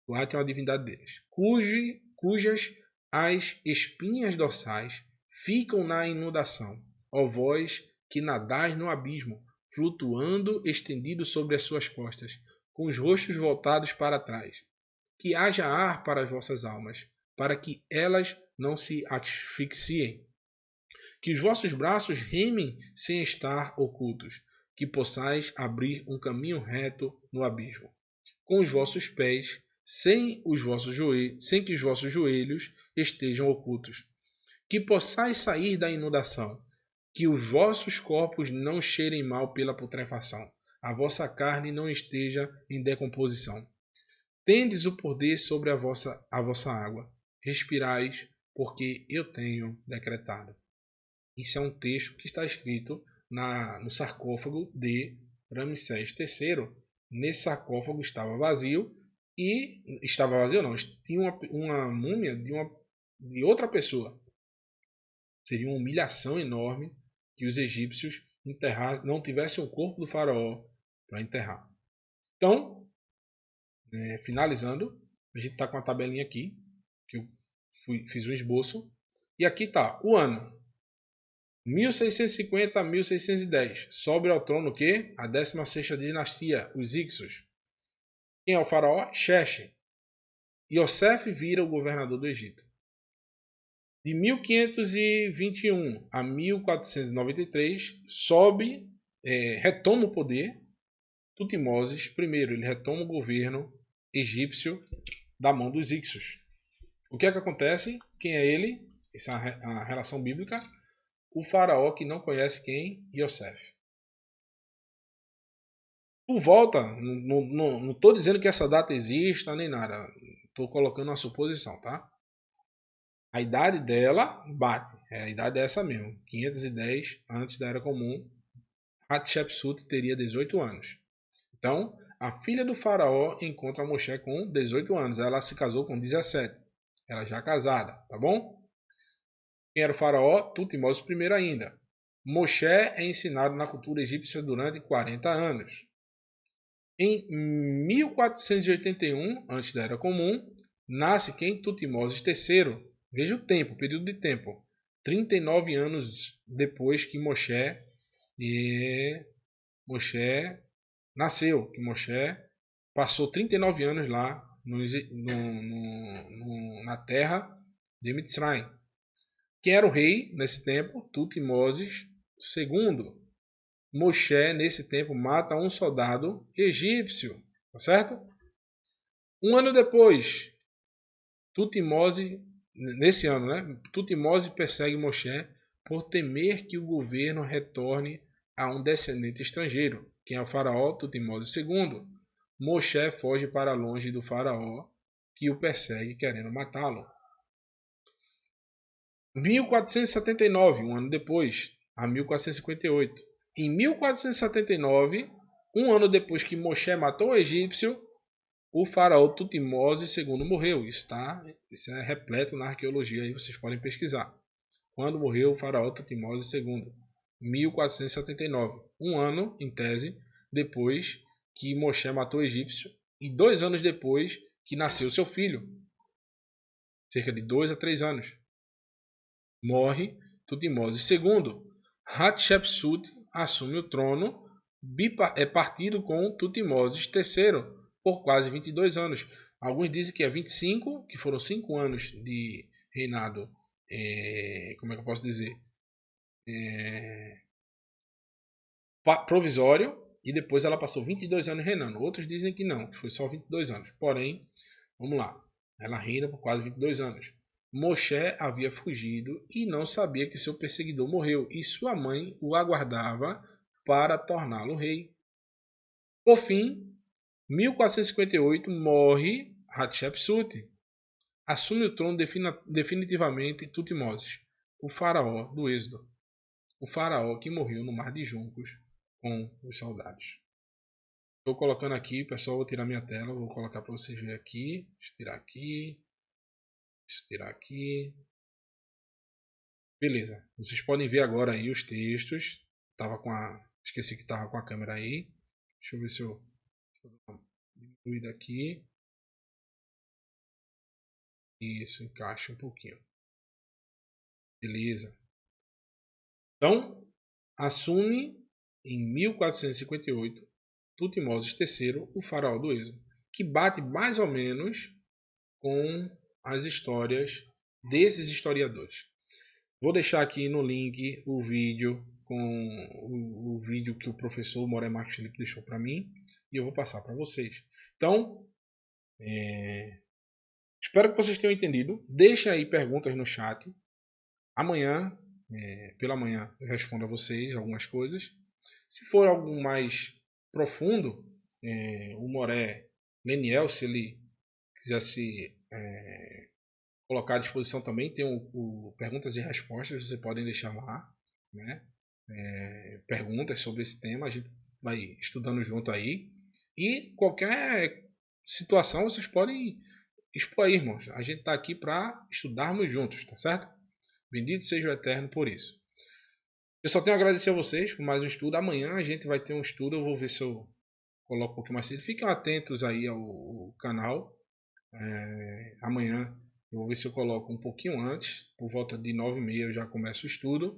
Speaker 1: Duate é uma divindade deles. Cujas as espinhas dorsais ficam na inundação. Ó vós que nadais no abismo, flutuando estendido sobre as suas costas, com os rostos voltados para trás. Que haja ar para as vossas almas, para que elas não se asfixiem. Que os vossos braços remem sem estar ocultos, que possais abrir um caminho reto no abismo. Com os vossos pés, sem que os vossos joelhos estejam ocultos. Que possais sair da inundação, que os vossos corpos não cheirem mal pela putrefação, a vossa carne não esteja em decomposição. Tendes o poder sobre a vossa água. Respirais, porque eu tenho decretado. Isso é um texto que está escrito no sarcófago de Ramsés III. Nesse sarcófago estava vazio tinha uma múmia de outra pessoa. Seria uma humilhação enorme que os egípcios não tivessem o corpo do faraó para enterrar. Então, finalizando, a gente está com a tabelinha aqui, que eu fiz um esboço. E aqui está o ano. 1650 a 1610. Sobe ao trono o quê? A 16ª dinastia, os Hyksos. Quem é o faraó? Xerxes. Iosef vira o governador do Egito. De 1521 a 1493, retoma o poder Tutmoses I. Ele retoma o governo egípcio da mão dos Hyksos. O que é que acontece? Quem é ele? Essa é a relação bíblica. O faraó que não conhece quem? Iosef. Por volta, não estou dizendo que essa data exista nem nada. Estou colocando uma suposição, tá? A idade dela bate. A idade é essa mesmo. 510 antes da Era Comum. Hatshepsut teria 18 anos. Então, a filha do faraó encontra Moshe com 18 anos. Ela se casou com 17. Ela já casada, tá bom? Quem era o faraó? Tutmoses I ainda. Moshe é ensinado na cultura egípcia durante 40 anos. Em 1481, antes da Era Comum, nasce quem? Tutmoses III. Veja o tempo, o período de tempo. 39 anos depois que Moshe nasceu. Que Moshe passou 39 anos lá na terra de Mitzrayim. Quem era o rei nesse tempo? Tutmoses II. Moshe, nesse tempo, mata um soldado egípcio. Tá certo? Um ano depois, nesse ano, né? Tutmoses persegue Moshe por temer que o governo retorne a um descendente estrangeiro. Quem é o faraó? Tutmoses II. Moshe foge para longe do faraó, que o persegue querendo matá-lo. 1479, um ano depois, a 1458. Em 1479, um ano depois que Moshe matou o egípcio, o faraó Tutmoses II morreu. Isso é repleto na arqueologia, aí vocês podem pesquisar. Quando morreu o faraó Tutmoses II? 1479. Um ano, em tese, depois que Moshe matou o egípcio e 2 anos depois que nasceu seu filho. Cerca de 2 a 3 anos. Morre Tutmoses II. Hatshepsut assume o trono, é partido com Tutmoses III por quase 22 anos. Alguns dizem que é 25, que foram 5 anos de reinado, como é que eu posso dizer? Provisório, e depois ela passou 22 anos reinando. Outros dizem que não, que foi só 22 anos. Porém, vamos lá, ela reina por quase 22 anos. Moshe havia fugido e não sabia que seu perseguidor morreu, e sua mãe o aguardava para torná-lo rei. Por fim, 1458, morre Hatshepsut. Assume o trono definitivamente Tutmoses, o faraó do Êxodo. O faraó que morreu no Mar de Juncos com os soldados. Estou colocando aqui, pessoal, vou tirar minha tela, vou colocar para vocês verem aqui. Deixa eu tirar aqui. Deixa eu tirar aqui. Beleza. Vocês podem ver agora aí os textos. Esqueci que estava com a câmera aí. Deixa eu ver se eu diminuir daqui. Isso, encaixa um pouquinho. Beleza. Então, assume em 1458 Tutmoses III o faraó do Êxodo, que bate mais ou menos com as histórias desses historiadores. Vou deixar aqui no link o vídeo com o vídeo que o professor Moré Marcos Felipe deixou para mim e eu vou passar para vocês. Então, espero que vocês tenham entendido. Deixem aí perguntas no chat. Amanhã, pela manhã, eu respondo a vocês algumas coisas. Se for algo mais profundo, o Moré Leniel, se ele quisesse colocar à disposição também, tem o perguntas e respostas, vocês podem deixar lá, né? Perguntas sobre esse tema, a gente vai estudando junto aí. E qualquer situação vocês podem expor aí, irmãos. A gente está aqui para estudarmos juntos, tá certo? Bendito seja o Eterno por isso. Eu só tenho a agradecer a vocês por mais um estudo. Amanhã a gente vai ter um estudo, eu vou ver se eu coloco um pouquinho mais cedo. Fiquem atentos aí ao canal. Amanhã eu vou ver se eu coloco um pouquinho antes, por volta de 9h30 eu já começo o estudo,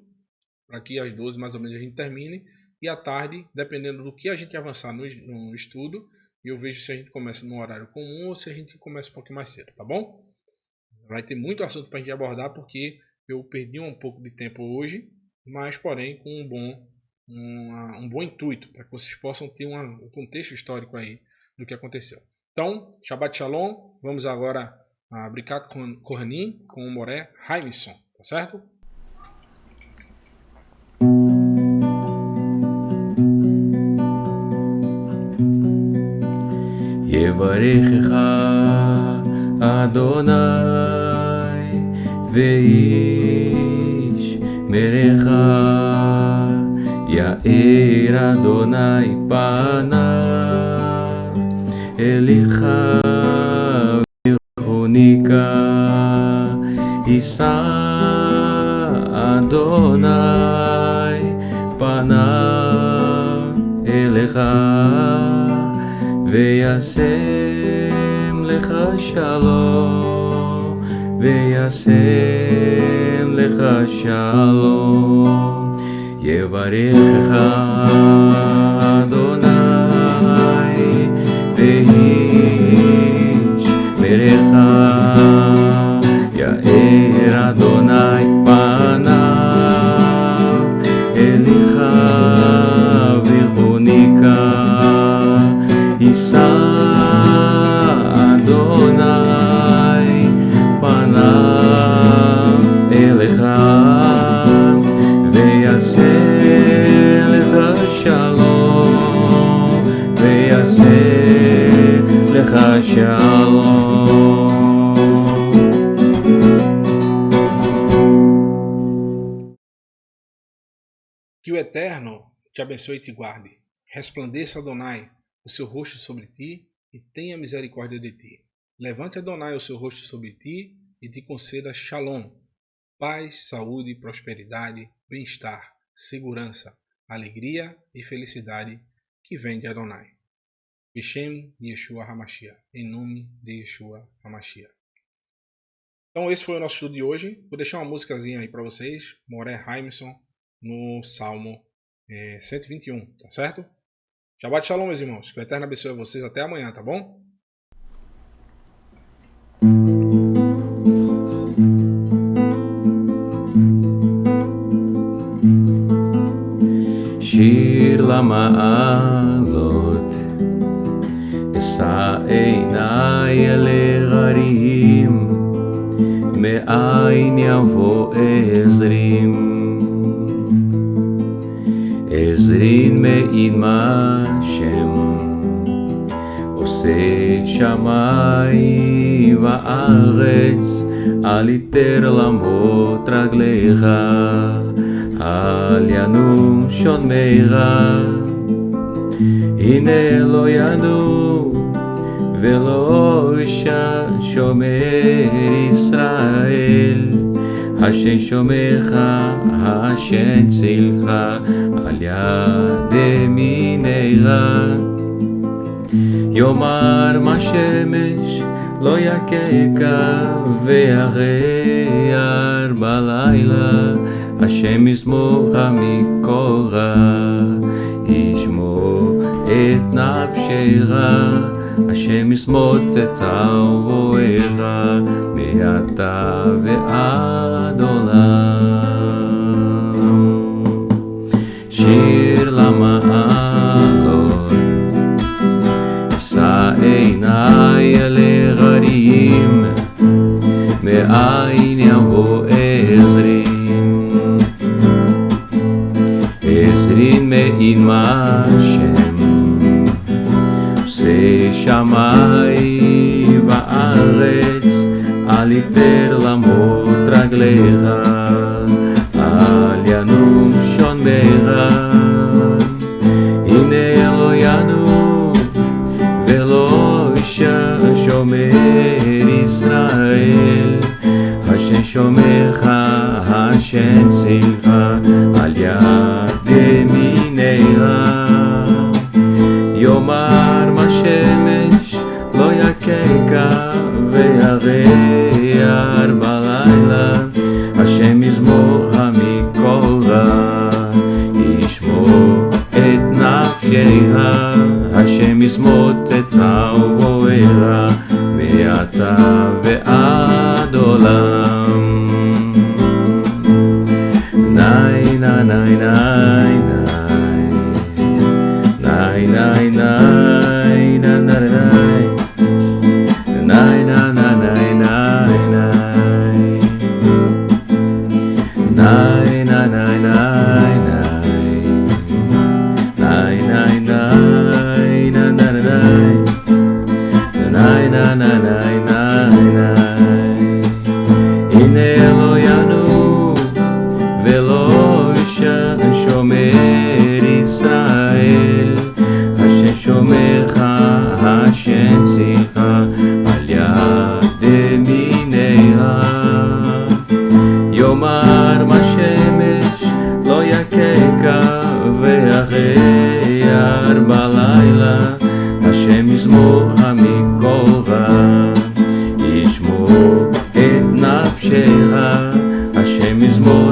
Speaker 1: para que às 12 mais ou menos a gente termine. E à tarde, dependendo do que a gente avançar no estudo, eu vejo se a gente começa no horário comum ou se a gente começa um pouquinho mais cedo, tá bom? Vai ter muito assunto para a gente abordar, porque eu perdi um pouco de tempo hoje, mas porém com um bom intuito, para que vocês possam ter um contexto histórico aí do que aconteceu. Então, Shabbat Shalom, vamos agora a Brikat Kohanim com o Moré Haimson, tá certo?
Speaker 2: יברכך אדוני ואיש מרך יאיר אדוני פניו אליך ויחוניקה יישא אדוני פניו אליך וישם לך שלום, וישם לך שלום, יברכך אדוני ואיש מרך יאיר אדוני פניו אליך ויחוניקה יישא אדוני פניו אליך ויעשה לך שלום ויעשה לך שלום.
Speaker 1: Que o Eterno te abençoe e te guarde. Resplandeça, Adonai, o seu rosto sobre ti e tenha misericórdia de ti. Levante, Adonai, o seu rosto sobre ti e te conceda Shalom, paz, saúde, prosperidade, bem-estar, segurança, alegria e felicidade que vem de Adonai. Bishem Yeshua HaMashiach, em nome de Yeshua HaMashiach. Então esse foi o nosso estudo de hoje. Vou deixar uma musicazinha aí para vocês, Moré Haimson, no Salmo 121, tá certo? Shabbat Shalom, meus irmãos. Que o Eterno abençoe vocês. Até amanhã, tá bom?
Speaker 2: שיר למעלות, אשא עיניי אל ההרים, מאין יבוא עזרים. עזרין מעימה שם, עושה שמיים וארץ, אל יתר למות רגליך, אל ינום שונמיך. הנה לא ידעו ולא שומר ישראל, השם שומרך, השם צילך, על יד ימינך. יאמר מה שמש לא יככה, וירר בלילה, השם ישמורך מקורא, ישמור את נפשך, השם ישמוט את אוהביך, מעתה ועד עולם. שיר למעלות, אשא עיני אל ההרים, מאין יבוא עזרים. עזרים מעמה השם, עושה שמיים וארץ, אל יתר למות רגליך, אל ינום שונמך. הנה לא ינום ולא שומר ישראל, השם שומרך, השם צילך, על יד ימינך. יאמר מה שמש לא יככה, וירר בלילה, השם ישמורך מקורא, ישמור את נפשך, השם ישמוט את אוהביך, מעתה ועד עולם. ניי ניי ניי ניי ניי ניי ניי ניי ניי הנה לא ינום ולא שומר ישראל, השם שומרך, השם צילך, על יד ימינך. יאמר מה שמש לא יככה, וירר בלילה, השם ישמורך מקורא, ישמור את נפשך, השם ישמור